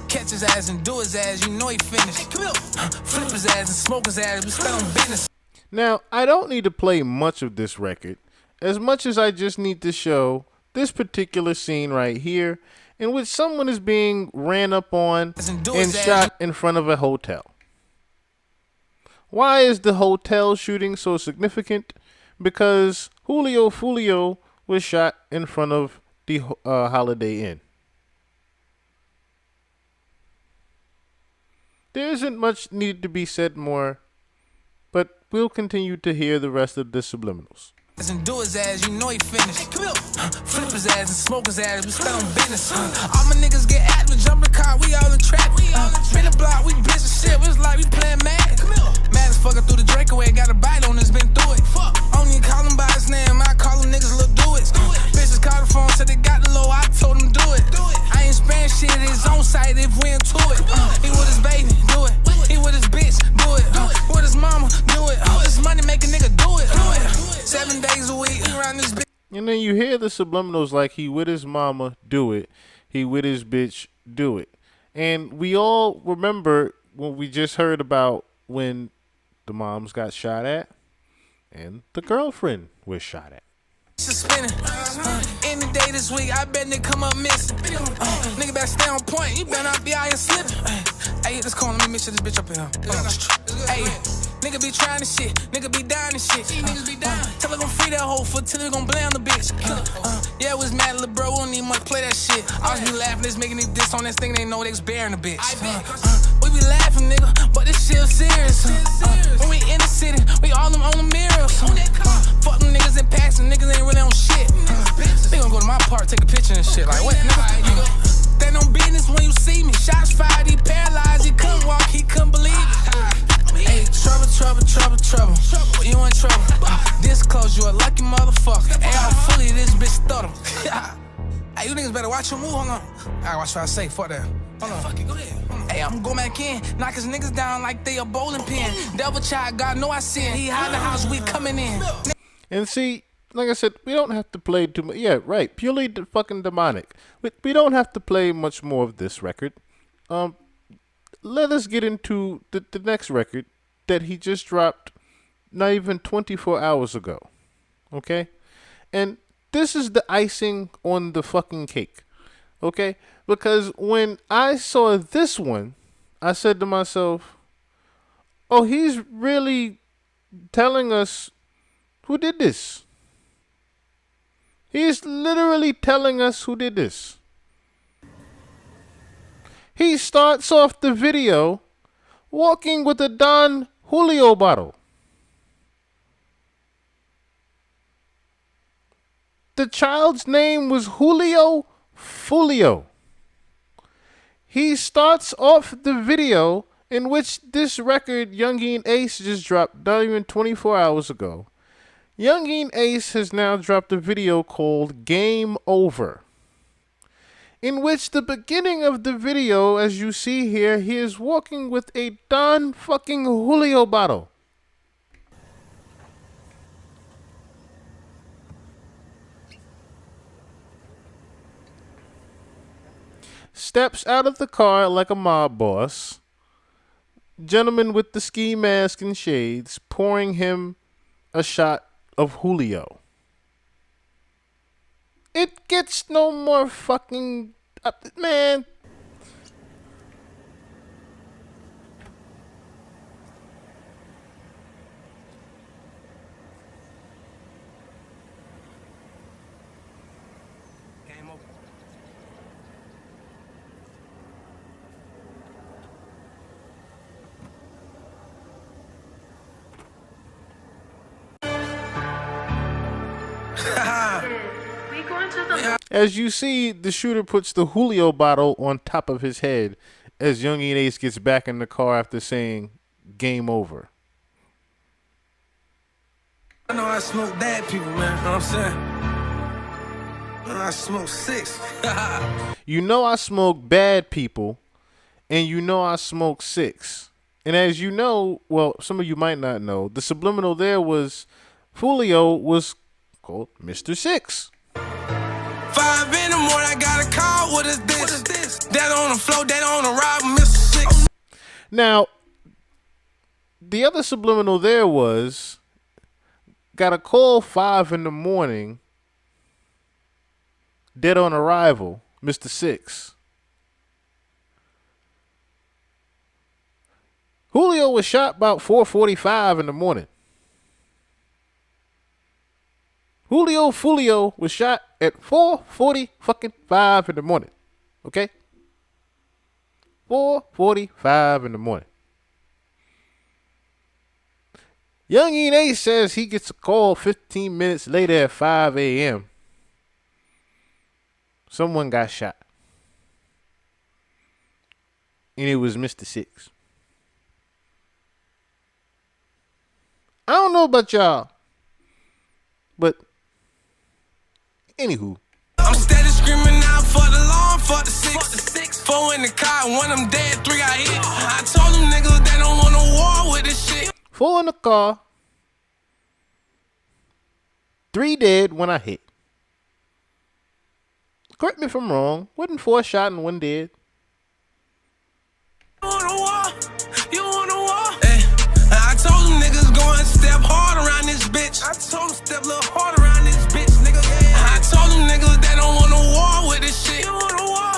Catch his ass and do his ass, you know he finished. Flip his ass and smoke his ass, we spell on business. Now, I don't need to play much of this record, as much as I just need to show this particular scene right here, in which someone is being ran up on and shot in front of a hotel. Why is the hotel shooting so significant? Because Julio Foolio was shot in front of the Holiday Inn. There isn't much need to be said more, but we'll continue to hear the rest of the Subliminals. And do his ass, you know he finished. Flip his ass and smoke his ass, we spell on business. All my niggas get active, jumping car, we all in trap. Spin the block, we bitch and shit, it's like we playing mad. Mad as fucking through the Drake away, got a bite on this, been through it. I don't even call him by his name, I call him niggas little do it. Bitches called the phone, said they got the low, I told them do it. I ain't sparing shit, his own site if we into it. He with his baby, do it. He with his bitch, do it. With his mama, do it. This money make a nigga do it. 7 days a week around this bitch. And then you hear the Subliminals like he with his mama, do it. He with his bitch, do it. And we all remember what we just heard about when the moms got shot at and the girlfriend was shot at. Spinning. Any day this week, I bet they come up missing. Nigga better stay on point. You better not be out here slipping. Hey, let's call him. Let me mix this bitch up here. Hey, nigga be trying this shit. Nigga be dying this shit. Niggas be dying. Tell her gon' free that hoe foot till we gon' blame the bitch. Yeah, it was mad, little bro. We don't need much play that shit. I was be laughing, this making these diss on this thing. They know they was bearing the bitch. We be laughing, nigga, but this shit serious. When we in the city, we all them on the mirrors. Fuck them niggas in packs and niggas ain't really on shit. They gon' go to my park, take a picture and shit. Like, what, nigga? They no business when you see me. Shots fired, he paralyzed, he couldn't walk, he couldn't believe it. Hey, trouble. You in trouble. This close, you a lucky motherfucker. Hey, I'm fully this bitch stutter. Hey, you niggas better watch your move, hold on. I gotta watch what I say, fuck that. Fuck it, go ahead. Hey, I'm going back in, knock his niggas down like they a bowling pin. Devil child, God know I sin. He hide the house, we coming in. And see, like I said, we don't have to play too much. Yeah, right. Purely fucking demonic. We don't have to play much more of this record. Let us get into the next record that he just dropped not even 24 hours ago. Okay? And this is the icing on the fucking cake. Okay? Because when I saw this one, I said to myself, oh, he's really telling us who did this. He's literally telling us who did this. He starts off the video walking with a Don Julio bottle. The child's name was Julio Foolio. He starts off the video in which this record Yungeen Ace just dropped not even 24 hours ago. Yungeen Ace has now dropped a video called Game Over, in which the beginning of the video, as you see here, he is walking with a Don fucking Julio bottle. Steps out of the car like a mob boss. Gentleman with the ski mask and shades pouring him a shot of Julio. It gets no more fucking man. As you see, the shooter puts the Julio bottle on top of his head as Yungeen Ace gets back in the car after saying, game over. I know I smoke bad people, man. You know what I'm saying? I smoke 6. You know I smoke bad people, and you know I smoke 6. And as you know, well, some of you might not know, the subliminal there was Foolio was called Mr. 6. 5 in the morning, I got a call. What is this? That on the floor, that on the ride, Mr. 6. Now, the other subliminal there was got a call 5 in the morning, dead on arrival, Mr. 6. Julio was shot about 4:45 in the morning. Julio Foolio was shot at 4:45 in the morning. Okay? 4:45 in the morning. Yungeen Ace says he gets a call 15 minutes later at 5 a.m. Someone got shot. And it was Mr. 6. I don't know about y'all, but anywho. I'm steady screaming out for the law, for the 6. 4 in the car, 1 of them dead, 3 got hit. I told them niggas they don't want no war with this shit. 4 in the car, 3 dead, 1 I hit. Correct me if I'm wrong. Wasn't 4 shot and 1 dead? You want a war? You want a war? Hey, I told them niggas go and step hard around this bitch. I told them step a little hard around this bitch, nigga. Yeah. I told them niggas they don't want no war with this shit. You want a war?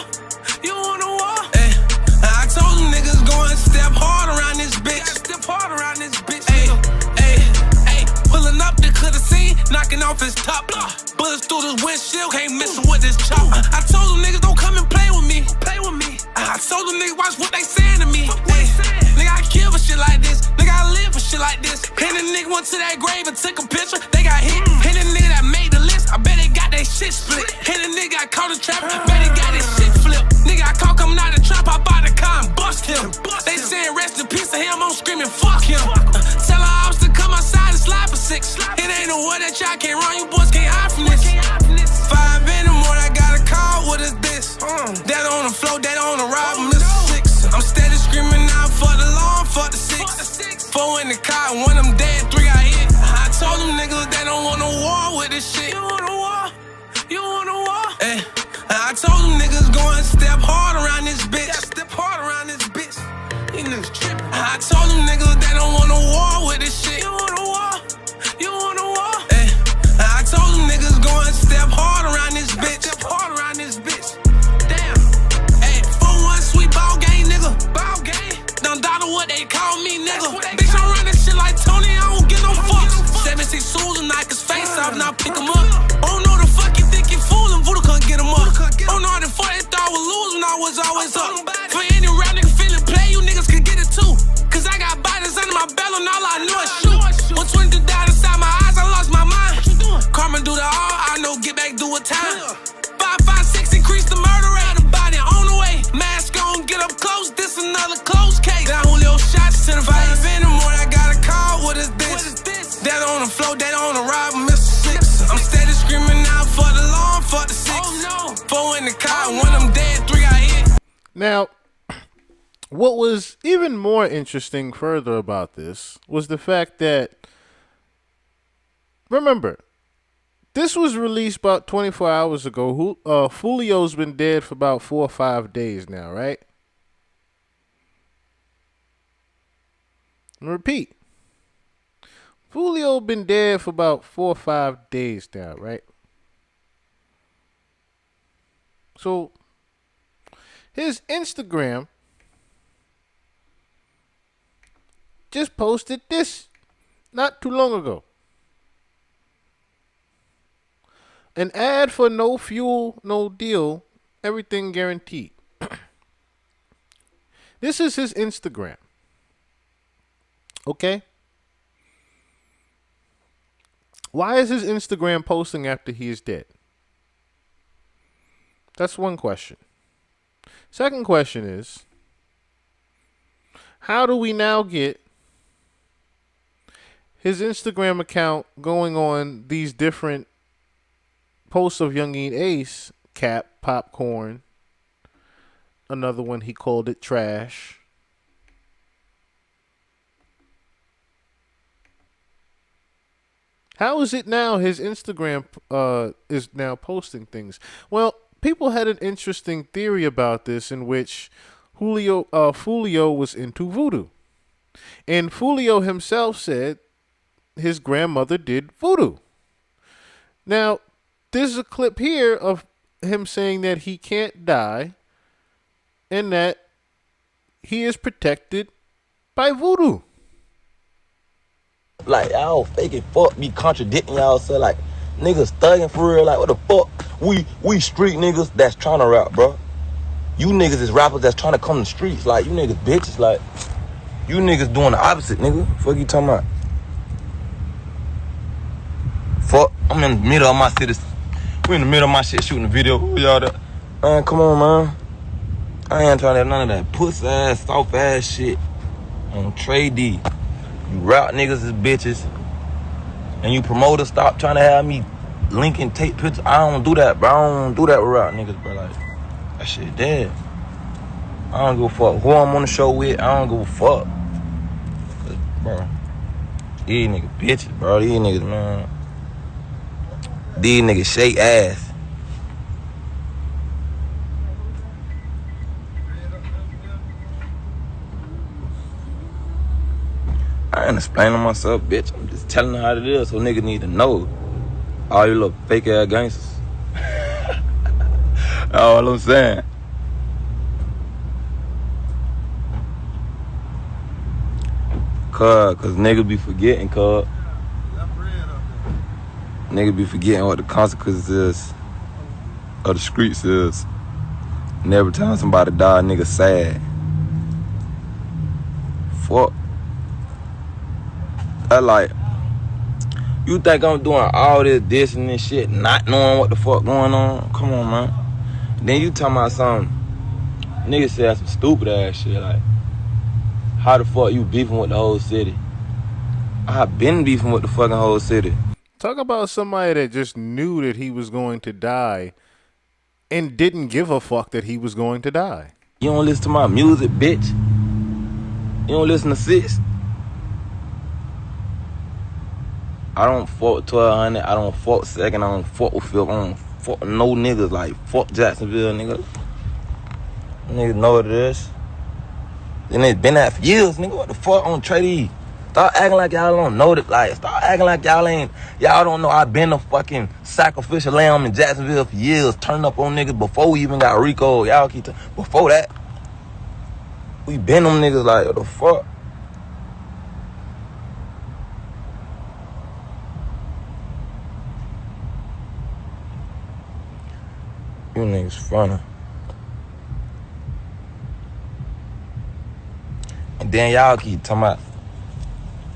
You want a war? Hey, I told them niggas go and step hard around this bitch. Step hard around this bitch. Hey, pulling up to clear the scene, knocking off his top. Bullets through this windshield, can't miss him with this chop. I told them niggas don't come and play with me. Play with me. I told them niggas watch what they saying to me. Hey, nigga, I kill for shit like this. Nigga, I live for shit like this. And the nigga went to that grave and took a picture. They got hit. And the nigga that made the list, I bet they got that shit split. And the nigga got caught in trap, bet they got his shit flipped. Nigga, I caught coming out the trap, I bought the car and bust him. They saying rest in peace to him, I'm screaming fuck him. Tell our ops to come outside and slide for 6. It ain't no way that y'all can't run, you boys can't hide from this. 5 in the morning, I got a call, what is this? That on the floor, that on the ride, caught, one of them dead, 3 got hit. I told them niggas they don't want no war with this shit. You want a war? You want a war? Eh. I told them niggas go and step hard around this bitch. Step hard around this bitch. These niggas trippin'. I told them niggas they don't want no war with this shit. You want a war? You want a war? Eh. I told them niggas go and step hard around this bitch. Step hard around this bitch. Damn. Hey, 4-1 sweet ball game, nigga. Ball game. Don't doubt what they call me, nigga. Bitch, I'm running shit like Tony, I don't give no fucks. 76 Susan, knock his face off, now pick him up. Oh no, the fuck you think you fooling? Voodoo can't get him up. Oh no, the fuck they thought I was losing, I was always up. For any rap nigga feeling play, you niggas could get it too. Cause I got bodies under my belt and all I know is shoot. When 20 died inside my eyes, I lost my mind. Karma do the all, I know get back, do a time. 556 increase the murder rate, the body on the way. Mask on, get up close, this another close case. Down Julio shots to the vibe. In the morning, I got a call, what is this? That on the floor, that on the ride, Mr. 6. I'm steady screaming out for the law, for the 6. Oh no. 4 in the car, one of them dead, 3 got hit. Now, what was even more interesting further about this was the fact that, remember, this was released about 24 hours ago. Foolio's been dead for about 4 or 5 days now, right? And repeat. Foolio been dead for about 4 or 5 days now, right? So, his Instagram just posted this not too long ago. An ad for no fuel, no deal, everything guaranteed. This is his Instagram. Okay? Why is his Instagram posting after he is dead? That's one question. Second question is, how do we now get his Instagram account going on these different posts of Yungeen Ace, Cap, Popcorn, another one he called it Trash. How is it now his Instagram is now posting things? Well, people had an interesting theory about this in which Foolio was into voodoo. And Foolio himself said his grandmother did voodoo. Now, there's a clip here of him saying that he can't die and that he is protected by voodoo. Like, y'all faking fuck be contradicting y'all, so like, niggas thugging for real, like, what the fuck? We street niggas that's trying to rap, bro. You niggas is rappers that's trying to come to the streets, like, you niggas bitches, like, you niggas doing the opposite, nigga. Fuck you talking about? Fuck, I'm in the middle of my city. We in the middle of my shit shooting a video. Who y'all that? Man, come on, man. I ain't trying to have none of that puss ass, soft ass shit on Trade D. You rap niggas as bitches, and you promoters stop trying to have me link and take pictures. I don't do that, bro. I don't do that with rap niggas, bro. Like, that shit dead. I don't give a fuck who I'm on the show with. I don't give a fuck. Bro, these niggas bitches, bro. These niggas, man. These niggas shake ass. I ain't explaining myself, bitch. I'm just telling her how it is, so niggas need to know. All you little fake ass gangsters. That's all I'm saying. Cause niggas be forgetting, cuz. Niggas be forgetting what the consequences is of the streets is. And every time somebody die, nigga sad. Fuck. That like, you think I'm doing all this and this shit, not knowing what the fuck going on? Come on, man. Then you talking about something, niggas say some stupid ass shit, like, how the fuck you beefing with the whole city? I been beefing with the fucking whole city. Talk about somebody that just knew that he was going to die and didn't give a fuck that he was going to die. You don't listen to my music, bitch. You don't listen to Sis. I don't fuck with 1200. I don't fuck second. I don't fuck with fifth. I don't fuck with no niggas like fuck Jacksonville, nigga. Niggas know what it is. And it's been that for years, nigga. What the fuck on Trade? Stop acting like y'all don't know that. Like, stop acting like y'all don't know. I been a fucking sacrificial lamb in Jacksonville for years. Turned up on niggas before we even got Rico. Y'all keep before that. We been them niggas like, what the fuck? You niggas funny. And then y'all keep talking about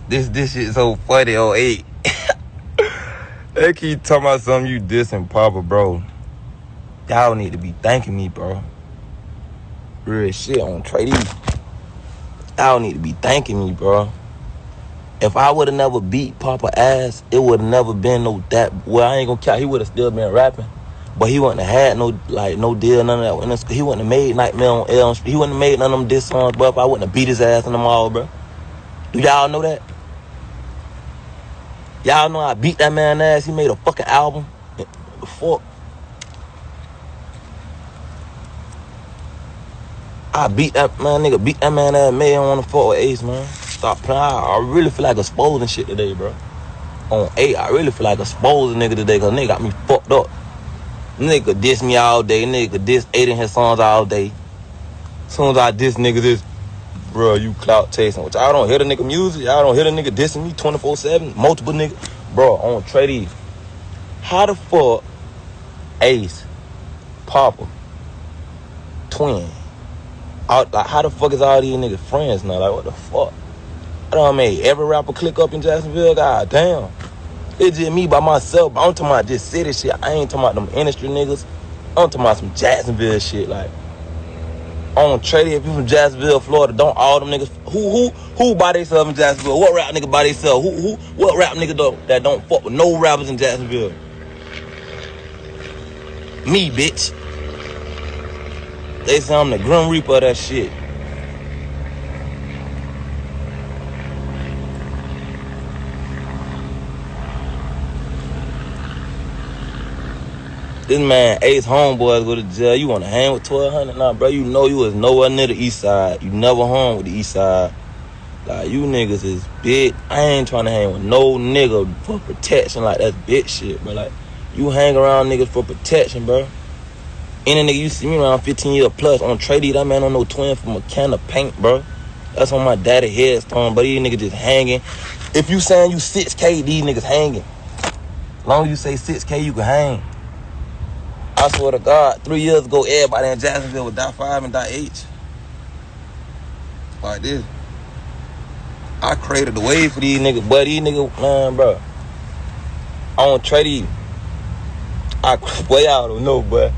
this shit so funny, 08. They keep talking about something you dissing Papa, bro. Y'all need to be thanking me, bro. Real shit on Trade. Y'all need to be thanking me, bro. If I would have never beat Papa ass, it would have never been no that. Well, I ain't gonna count. He would have still been rapping, but he wouldn't have had no deal, none of that. He wouldn't have made Nightmare on Elm Street. He wouldn't have made none of them diss songs, bro. If I wouldn't have beat his ass in the mall, bro. Do y'all know that? Y'all know I beat that man ass. He made a fucking album. What the fuck? I beat that man, nigga. Beat that man ass. Made him want to fuck with Ace, man. Stop playing. I really feel like exposing shit today, bro. On 8, I really feel like exposing nigga today, cause nigga got me fucked up. Nigga diss me all day. Nigga diss 8 in his songs all day. As soon as I diss nigga this, bro, you clout chasing. Which I don't hear the nigga music. Y'all don't hear the nigga dissing me 24/7. Multiple niggas. Bro, on Trade. How the fuck Ace, Papa, Twin, like how the fuck is all these niggas friends now? Like what the fuck? I done made every rapper click up in Jacksonville. God damn. It's just me by myself. I'm talking about just city shit. I ain't talking about them industry niggas. I'm talking about some Jacksonville shit. Like, on Trade, if you from Jacksonville, Florida, don't all them niggas who by themselves in Jacksonville? What rap nigga by themselves? What rap nigga that don't fuck with no rappers in Jacksonville? Me, bitch. They say I'm the Grim Reaper of that shit. This man Ace homeboys go to jail. You want to hang with 1200? Nah, bro. You know you was nowhere near the east side. You never hung with the east side. Like, you niggas is big. I ain't trying to hang with no nigga for protection. Like, that's bitch shit, bro. Like, you hang around niggas for protection, bro. Any nigga you see me around 15 years plus on Trade, that man don't know twin from a can of paint, bro. That's on my daddy headstone, but these niggas just hanging. If you saying you 6K, these niggas hanging. As long as you say 6K, you can hang. I swear to God, 3 years ago, everybody in Jacksonville was .5 and .H. Like this. I created the way for these niggas, but these niggas, man, bro. I don't Trade. Boy, y'all don't know, but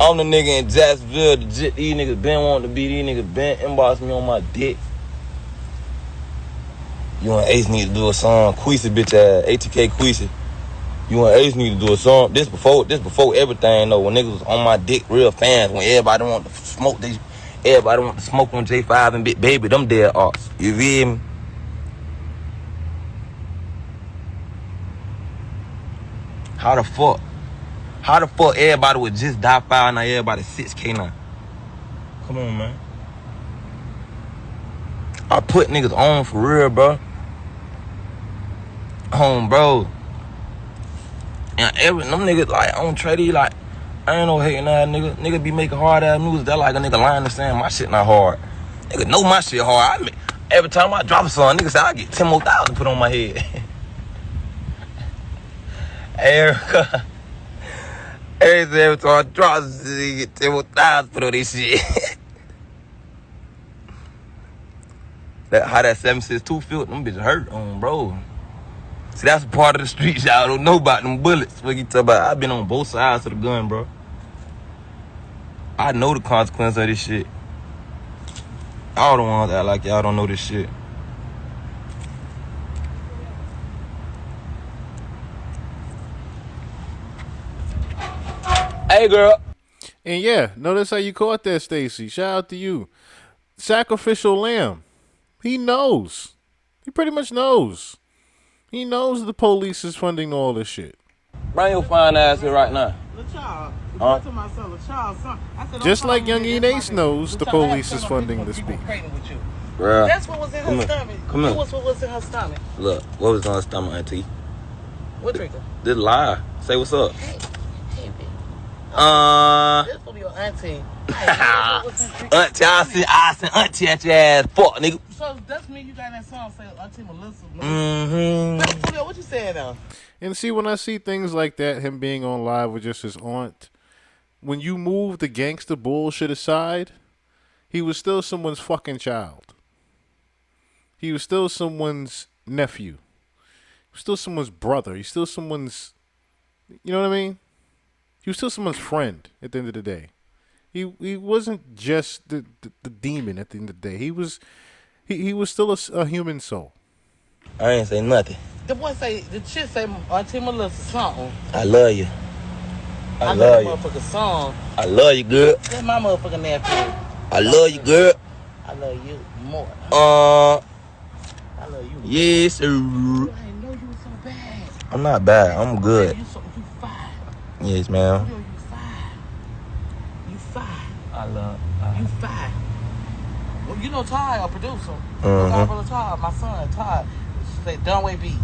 I'm the nigga in Jacksonville. These niggas been wanting to be. These niggas been inboxing me on my dick. You and Ace need to do a song. Queasy bitch ass. ATK Queasy. You and Ace need to do a song. This before everything though. When niggas was on my dick, real fans. When everybody want to smoke, everybody want to smoke on J5 and Big Baby. Them dead arts. You feel me? How the fuck everybody would just die file now? Everybody 6K now. Come on, man. I put niggas on for real, bro. Bro. And them niggas, like, on Trade, like, I ain't no hating ass nigga. Nigga be making hard ass music. That like a nigga lying to saying my shit not hard. Nigga know my shit hard. Every time I drop a song, nigga say I get 10 more thousand put on my head. Erica. Every time I drop, nigga get 10 more thousand put on this shit. How that 762 feel, them bitches hurt on, bro. See, that's a part of the streets y'all don't know about, them bullets. What you talk about? I've been on both sides of the gun, bro. I know the consequence of this shit. Y'all the ones that act like y'all don't know this shit. Hey, girl. And yeah, notice how you caught that, Stacy. Shout out to you. Sacrificial lamb. He knows. He pretty much knows. He knows the police is funding all this shit. Bring your fine ass here right now. Huh? To my son, I said, Just like Yungeen Ace knows the police is funding this beef. Bruh. That's what was in her stomach. Come here. What was in her stomach? Look, what was in her stomach, auntie? What drinker? This lie. Say what's up. Hey, this for your auntie. Auntie, I said auntie at your ass, fuck, nigga. So that's me. You got that song say Auntie Melissa. Mm-hmm. What you saying now? And see, when I see things like that, him being on live with just his aunt, when you move the gangster bullshit aside, he was still someone's fucking child. He was still someone's nephew. He was still someone's brother. He's still someone's, you know what I mean? He was still someone's friend at the end of the day. He wasn't just the demon at the end of the day. He was still a human soul. I ain't say nothing. The boy say, the chick say Auntie Melissa something. I love you. I love you. Motherfucking song. I love you, girl. That's my motherfucking nephew. I love you, girl. I love you more. I love you. Yes, sir. I didn't know you was so bad. I'm not bad. I'm good. You fine. Yes, ma'am. You fine. You fine. I love. You fine. Well, you know Ty, a producer. Mm-hmm. My brother Ty, my son Ty. Say Dunway Beats.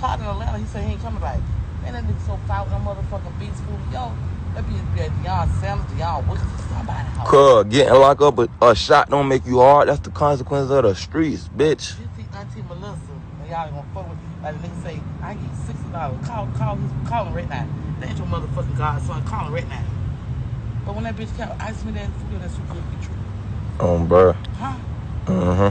Todd in Atlanta, he said he ain't coming back. Man, that nigga so foul with them motherfucking beats, fool. Yo, that be Deion Sanders, Deion Wilkins, somebody. Cuz, getting locked up a shot don't make you hard. That's the consequence of the streets, bitch. You see Auntie Melissa, and y'all ain't gonna fuck with me. Like the nigga say, I get $60. Call him right now. That ain't your motherfucking godson. Call him right now. But when that bitch came, ice me that food, that's too good to be true. Bruh. Huh? Mm-hmm.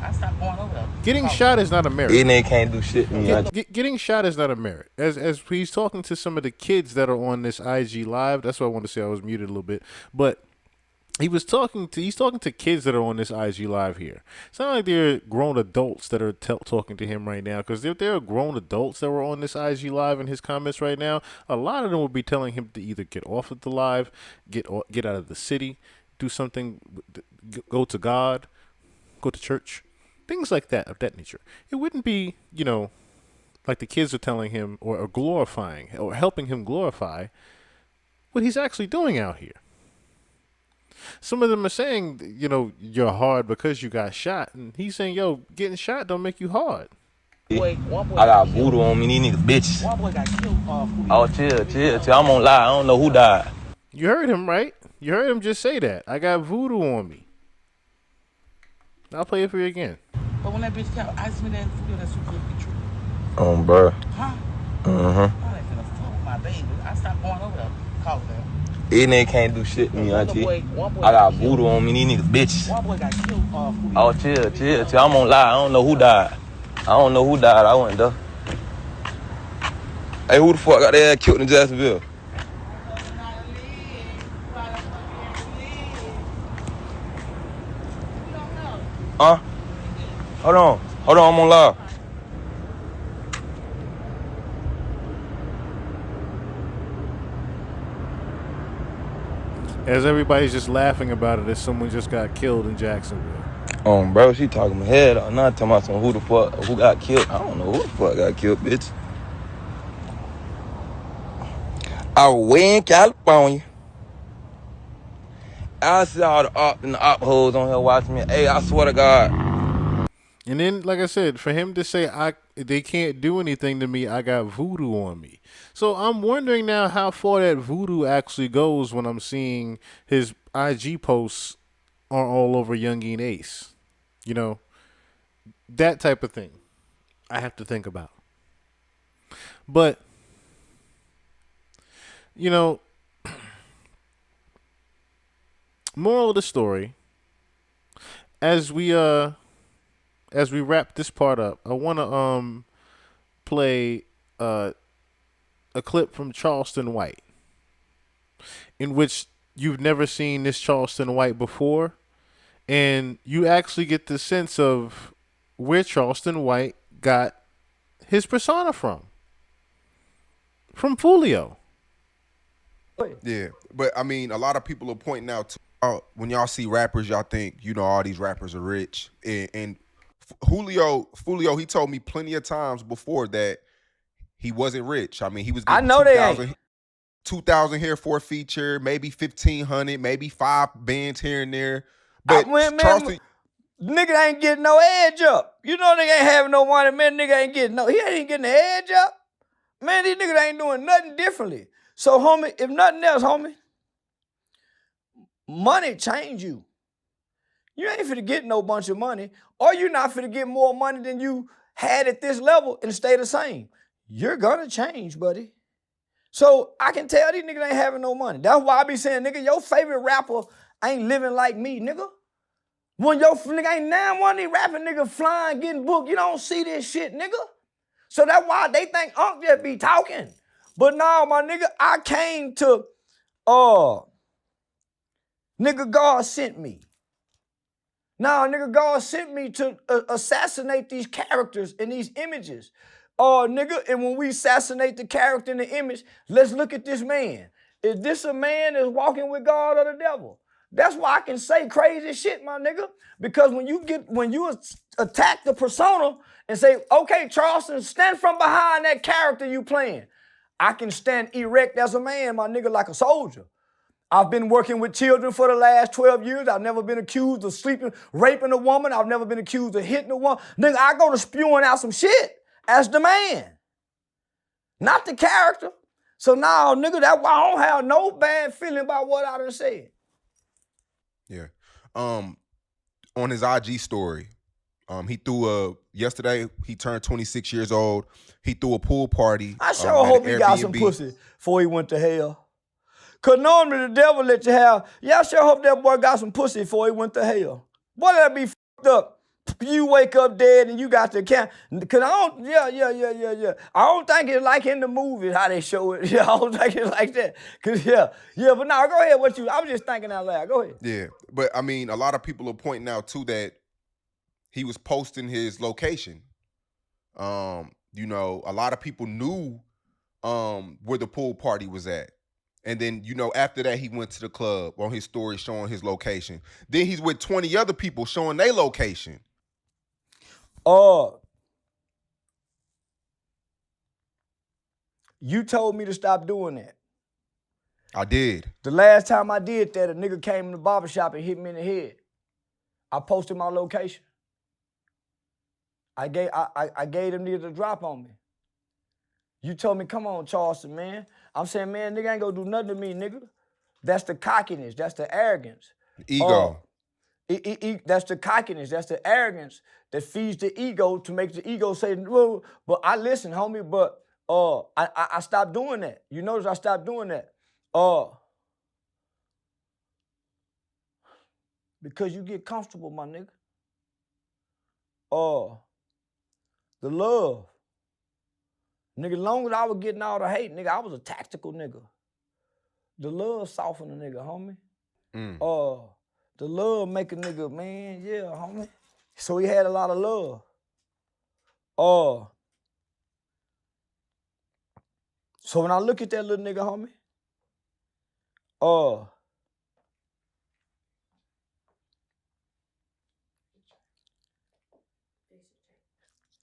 I stopped going over there. Getting shot is not a merit. This nigga can't do shit to me. Getting shot is not a merit. As he's talking to some of the kids that are on this IG live, that's what I wanted to say. I was muted a little bit, but he's talking to kids that are on this IG live here. It's not like they're grown adults that are talking to him right now, because if there are grown adults that were on this IG live in his comments right now, a lot of them would be telling him to either get off of the live, get out of the city, do something, go to God, go to church, things like that, of that nature. It wouldn't be, like the kids are telling him or glorifying or helping him glorify what he's actually doing out here. Some of them are saying, you're hard because you got shot. And he's saying, yo, getting shot don't make you hard. I got voodoo on me, these niggas bitches. One boy got killed. Oh, chill. I'm gonna lie. I don't know who died. You heard him, right? You heard him just say that. I got voodoo on me. I'll play it for you again. But when that bitch came, ice me that food, that's too good to be true. Bruh. Huh? Mm-hmm. I ain't finna fuck with my baby. I stopped going over there. Calling them. This nigga can't do shit to me, auntie. I got voodoo on me, these niggas bitches. One boy got killed. Oh, chill. I'm gonna lie. I don't know who died. I wasn't there. Hey, who the fuck got their ass killed in Jacksonville? Huh? Hold on, I'm on live. As everybody's just laughing about it, as someone just got killed in Jacksonville. Bro, she talking my head off. Not talking about some who got killed. I don't know who the fuck got killed, bitch. I was way in California. I see all the op hoes on here watching me. Hey, I swear to God. And then, like I said, for him to say they can't do anything to me, I got voodoo on me. So I'm wondering now how far that voodoo actually goes when I'm seeing his IG posts are all over Yungeen Ace. That type of thing I have to think about. But, moral of the story, as we wrap this part up, I want to play a clip from Charleston White. in which you've never seen this Charleston White before, and you actually get the sense of where Charleston White got his persona from Foolio. Yeah, but I mean, a lot of people are pointing out when y'all see rappers, y'all think all these rappers are rich, and Julio Foolio, he told me plenty of times before that he wasn't rich. I mean, he was getting 2,000 here for a feature, maybe 1,500, maybe 5 bands here and there. But Charleston, nigga ain't getting no edge up. You know nigga ain't having no money, man. Nigga ain't getting he ain't getting the edge up. Man, these niggas ain't doing nothing differently. So, homie, if nothing else, homie, money change you. You ain't finna get no bunch of money, or you're not finna get more money than you had at this level and stay the same. You're gonna change, buddy. So I can tell these niggas ain't having no money. That's why I be saying, nigga, your favorite rapper ain't living like me, nigga. When your nigga ain't now one of these rapping niggas flying, getting booked, you don't see this shit, nigga. So that's why they think Unc just be talking. But no, my nigga, I came to, nigga, God sent me. Now, nigga, God sent me to assassinate these characters and these images. Nigga, and when we assassinate the character and the image, let's look at this man. Is this a man that's walking with God or the devil? That's why I can say crazy shit, my nigga. Because when you attack the persona and say, okay, Charleston, stand from behind that character you playing. I can stand erect as a man, my nigga, like a soldier. I've been working with children for the last 12 years. I've never been accused of sleeping, raping a woman. I've never been accused of hitting a woman. Nigga, I go to spewing out some shit as the man, not the character. So now, nigga, that's why I don't have no bad feeling about what I done said. Yeah. On his IG story, he threw yesterday, he turned 26 years old. He threw a pool party. I sure hope he got some pussy before he went to hell. Cause normally the devil let you have, I sure hope that boy got some pussy before he went to hell. Boy, that'd be fucked up. You wake up dead and you got the count. Cause I don't think it's like in the movies how they show it. I don't think it's like that. Cause but now go ahead. I was just thinking out loud. Go ahead. Yeah, but I mean, a lot of people are pointing out too that he was posting his location. A lot of people knew where the pool party was at. And then, after that, he went to the club on his story showing his location. Then he's with 20 other people showing their location. You told me to stop doing that. I did. The last time I did that, a nigga came in the barbershop and hit me in the head. I posted my location. I gave them niggas a drop on me. You told me, come on, Charleston, man. I'm saying, man, nigga ain't gonna do nothing to me, nigga. That's the cockiness. That's the arrogance. Ego. That's the cockiness. That's the arrogance that feeds the ego to make the ego say, well, but I listen, homie, but I stopped doing that. You notice I stopped doing that. Because you get comfortable, my nigga. The love. Nigga, long as I was getting all the hate, nigga, I was a tactical nigga. The love soften a nigga, homie. The love make a nigga, man, yeah, homie. So he had a lot of love. So when I look at that little nigga, homie,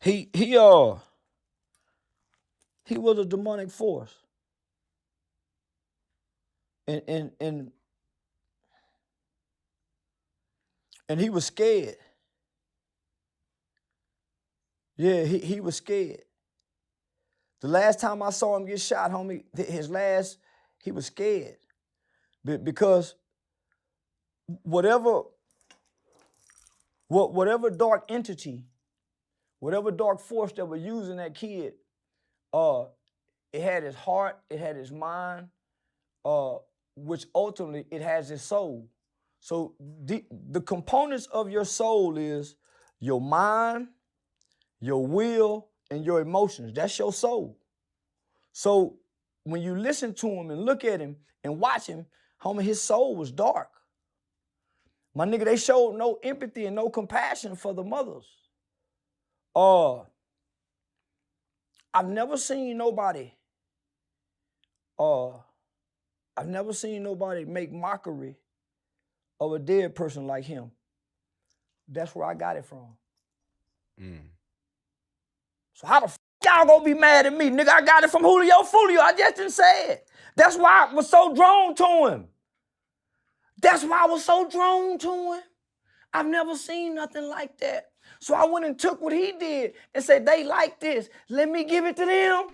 he was a demonic force. And he was scared. Yeah, he was scared. The last time I saw him get shot, homie, he was scared. Because whatever dark entity, whatever dark force that was using that kid, it had his heart, it had his mind, which ultimately it has his soul. So the components of your soul is your mind, your will, and your emotions. That's your soul. So when you listen to him and look at him and watch him, homie, his soul was dark. My nigga, they showed no empathy and no compassion for the mothers. I've never seen nobody make mockery of a dead person like him. That's where I got it from. So how the f y'all gonna be mad at me? Nigga, I got it from Julio Foolio. I just didn't say it. That's why I was so drawn to him. That's why I was so drawn to him. I've never seen nothing like that. So I went and took what he did and said, they like this. Let me give it to them.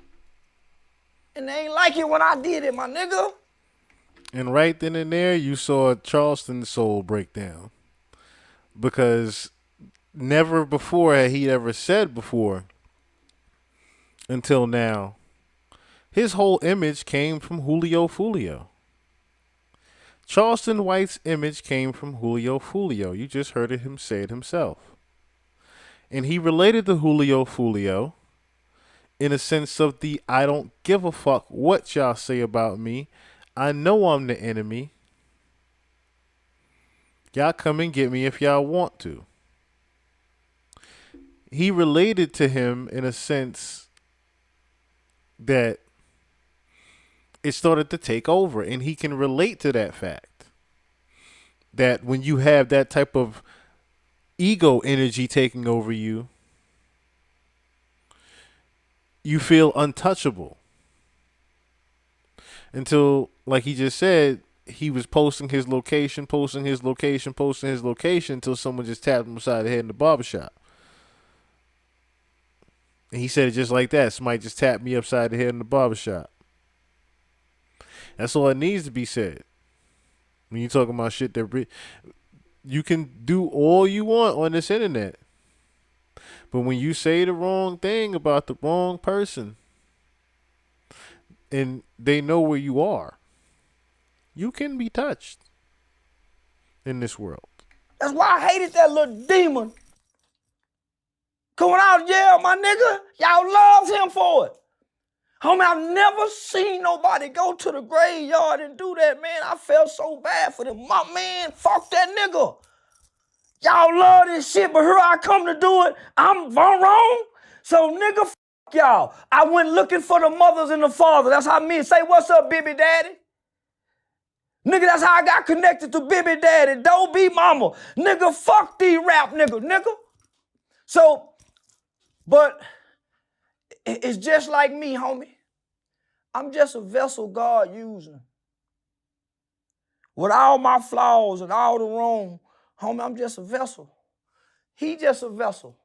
And they ain't like it when I did it, my nigga. And right then and there, you saw Charleston's soul break down. Because never before had he ever said before, until now, his whole image came from Julio Foolio. Charleston White's image came from Julio Foolio. You just heard him say it himself. And he related to Julio Foolio in a sense of the I don't give a fuck what y'all say about me. I know I'm the enemy. Y'all come and get me if y'all want to. He related to him in a sense that it started to take over, and he can relate to that fact. That when you have that type of ego energy taking over you, you feel untouchable. Until, like he just said, he was posting his location until someone just tapped him upside the head in the barbershop. And he said it just like that. Somebody just tapped me upside the head in the barbershop. That's all it needs to be said. When you're talking about shit that you can do all you want on this internet. But when you say the wrong thing about the wrong person and they know where you are, you can be touched in this world. That's why I hated that little demon. Coming out of jail, my nigga, y'all loved him for it. Homie, I've never seen nobody go to the graveyard and do that, man. I felt so bad for them. My man, fuck that nigga. Y'all love this shit, but here I come to do it. I'm wrong. So nigga, fuck y'all. I went looking for the mothers and the fathers. That's how me say, what's up, baby daddy? Nigga, that's how I got connected to baby daddy. Don't be mama. Nigga, fuck these rap nigga. So, but it's just like me, homie. I'm just a vessel God using. With all my flaws and all the wrong, homie, I'm just a vessel. He just a vessel.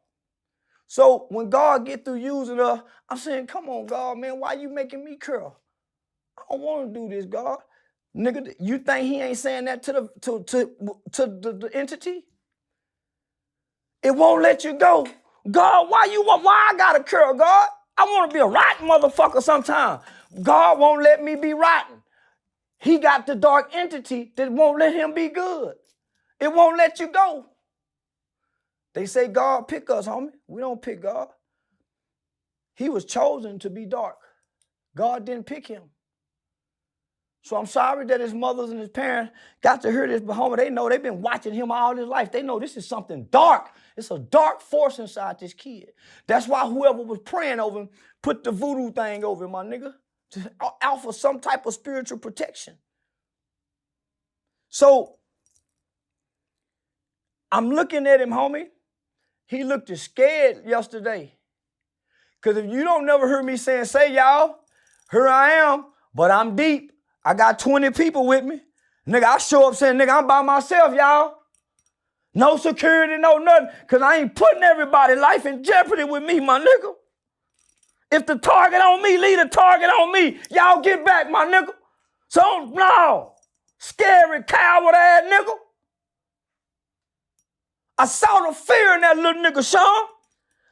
So when God get through using us, I'm saying, come on, God, man, why you making me curl? I don't want to do this, God. Nigga, you think he ain't saying that to the entity? It won't let you go. God, why I gotta curl, God? I want to be a rotten motherfucker sometime. God won't let me be rotten. He got the dark entity that won't let him be good. It won't let you go. They say God pick us, homie. We don't pick God. He was chosen to be dark. God didn't pick him. So I'm sorry that his mothers and his parents got to hear this, but homie, they know they've been watching him all his life. They know this is something dark. It's a dark force inside this kid. That's why whoever was praying over him put the voodoo thing over him, my nigga, to offer some type of spiritual protection. So I'm looking at him, homie. He looked scared yesterday. Because if you don't never hear me saying, say y'all, here I am, but I'm deep. I got 20 people with me. Nigga, I show up saying, nigga, I'm by myself, y'all. No security, no nothing. Because I ain't putting everybody's life in jeopardy with me, my nigga. If the target on me, leave the target on me. Y'all get back, my nigga. So, no. Scary, coward ass nigga. I saw the fear in that little nigga, Sean.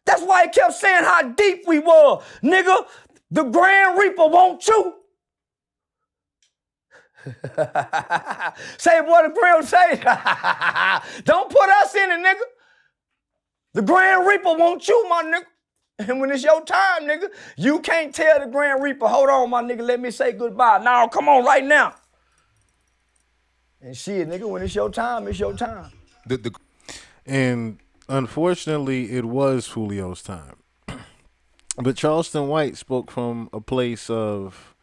That's why he kept saying how deep we were. Nigga, the Grand Reaper won't you. Say what the Grand say. Don't put us in it, nigga. The Grand Reaper won't you, my nigga. And when it's your time, nigga, you can't tell the Grand Reaper, hold on, my nigga, let me say goodbye. Now, come on right now. And shit, nigga, when it's your time, it's your time. And unfortunately, it was Julio's time. But Charleston White spoke from a place of,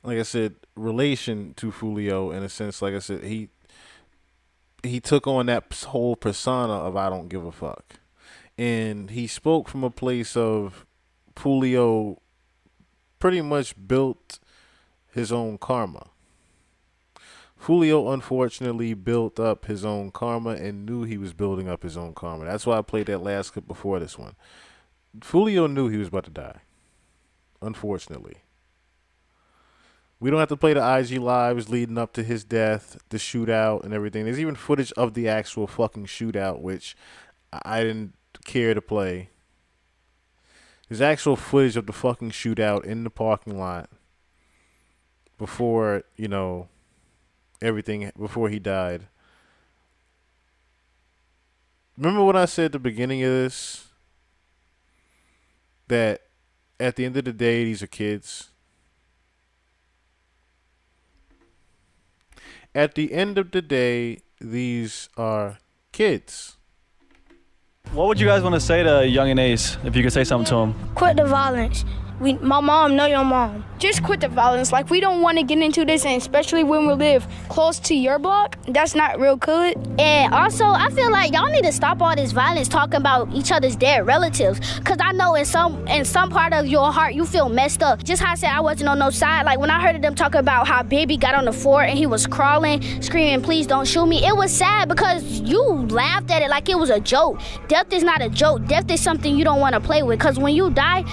like I said, relation to Julio in a sense. Like I said, he took on that whole persona of I don't give a fuck. And he spoke from a place of Julio pretty much built his own karma. Julio unfortunately built up his own karma and knew he was building up his own karma. That's why I played that last clip before this one. Julio knew he was about to die. Unfortunately. We don't have to play the IG lives leading up to his death, the shootout and everything. There's even footage of the actual fucking shootout, which I didn't care to play. There's actual footage of the fucking shootout in the parking lot before, you know, everything, before he died. Remember what I said at the beginning of this? That at the end of the day, these are kids. At the end of the day, these are kids. What would you guys want to say to Yungeen Ace if you could say something to him? Quit the violence. My mom, know your mom. Just quit the violence. Like, we don't want to get into this, and especially when we live close to your block, that's not real good. And also, I feel like y'all need to stop all this violence talking about each other's dead relatives. Because I know in some part of your heart, you feel messed up. Just how I said I wasn't on no side. Like, when I heard them talk about how baby got on the floor and he was crawling, screaming, please don't shoot me, it was sad because you laughed at it like it was a joke. Death is not a joke. Death is something you don't want to play with. Because when you die,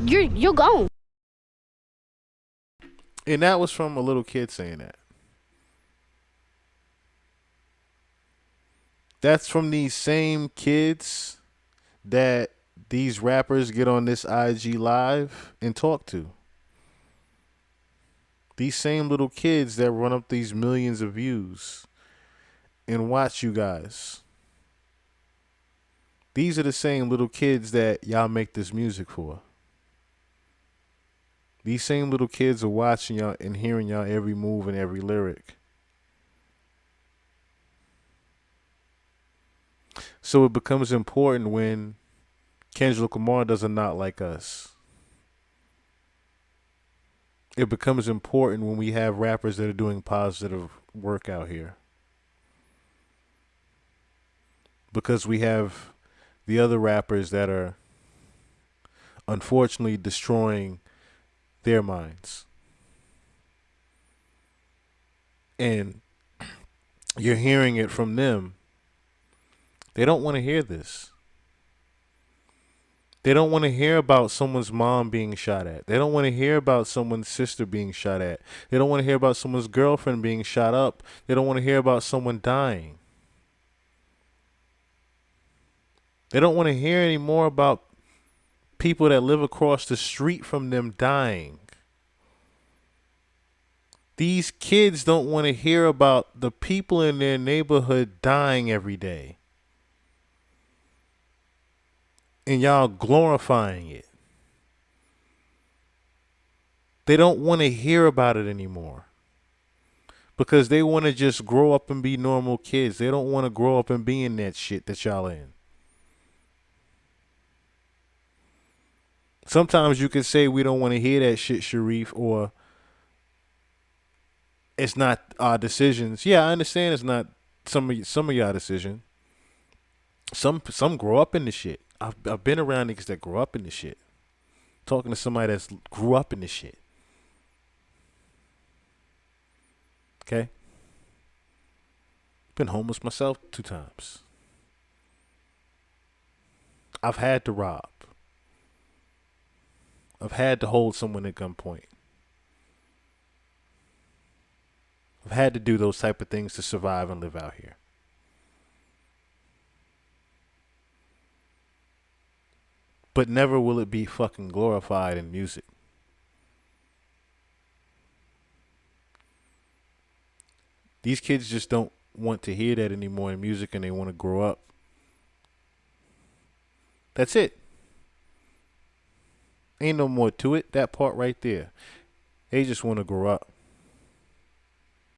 you're gone. And that was from a little kid saying that. That's from these same kids that these rappers get on this IG live and talk to. These same little kids that run up these millions of views and watch you guys. These are the same little kids that y'all make this music for. These same little kids are watching y'all and hearing y'all every move and every lyric. So it becomes important when Kendrick Lamar does a Not Like Us. It becomes important when we have rappers that are doing positive work out here. Because we have the other rappers that are unfortunately destroying their minds. And you're hearing it from them. They don't want to hear this. They don't want to hear about someone's mom being shot at. They don't want to hear about someone's sister being shot at. They don't want to hear about someone's girlfriend being shot up. They don't want to hear about someone dying. They don't want to hear any more about people that live across the street from them dying. These kids don't want to hear about the people in their neighborhood dying every day. And y'all glorifying it. They don't want to hear about it anymore. Because they want to just grow up and be normal kids. They don't want to grow up and be in that shit that y'all in. Sometimes you could say we don't want to hear that shit, Sharif, or it's not our decisions. Yeah, I understand it's not some of y'all decision. Some grow up in the shit. I've been around niggas that grew up in the shit. Talking to somebody that's grew up in the shit. Okay? Been homeless myself 2 times. I've had to rob. I've had to hold someone at gunpoint. I've had to do those type of things to survive and live out here. But never will it be fucking glorified in music. These kids just don't want to hear that anymore in music, and they want to grow up. That's it. Ain't no more to it. That part right there. They just want to grow up.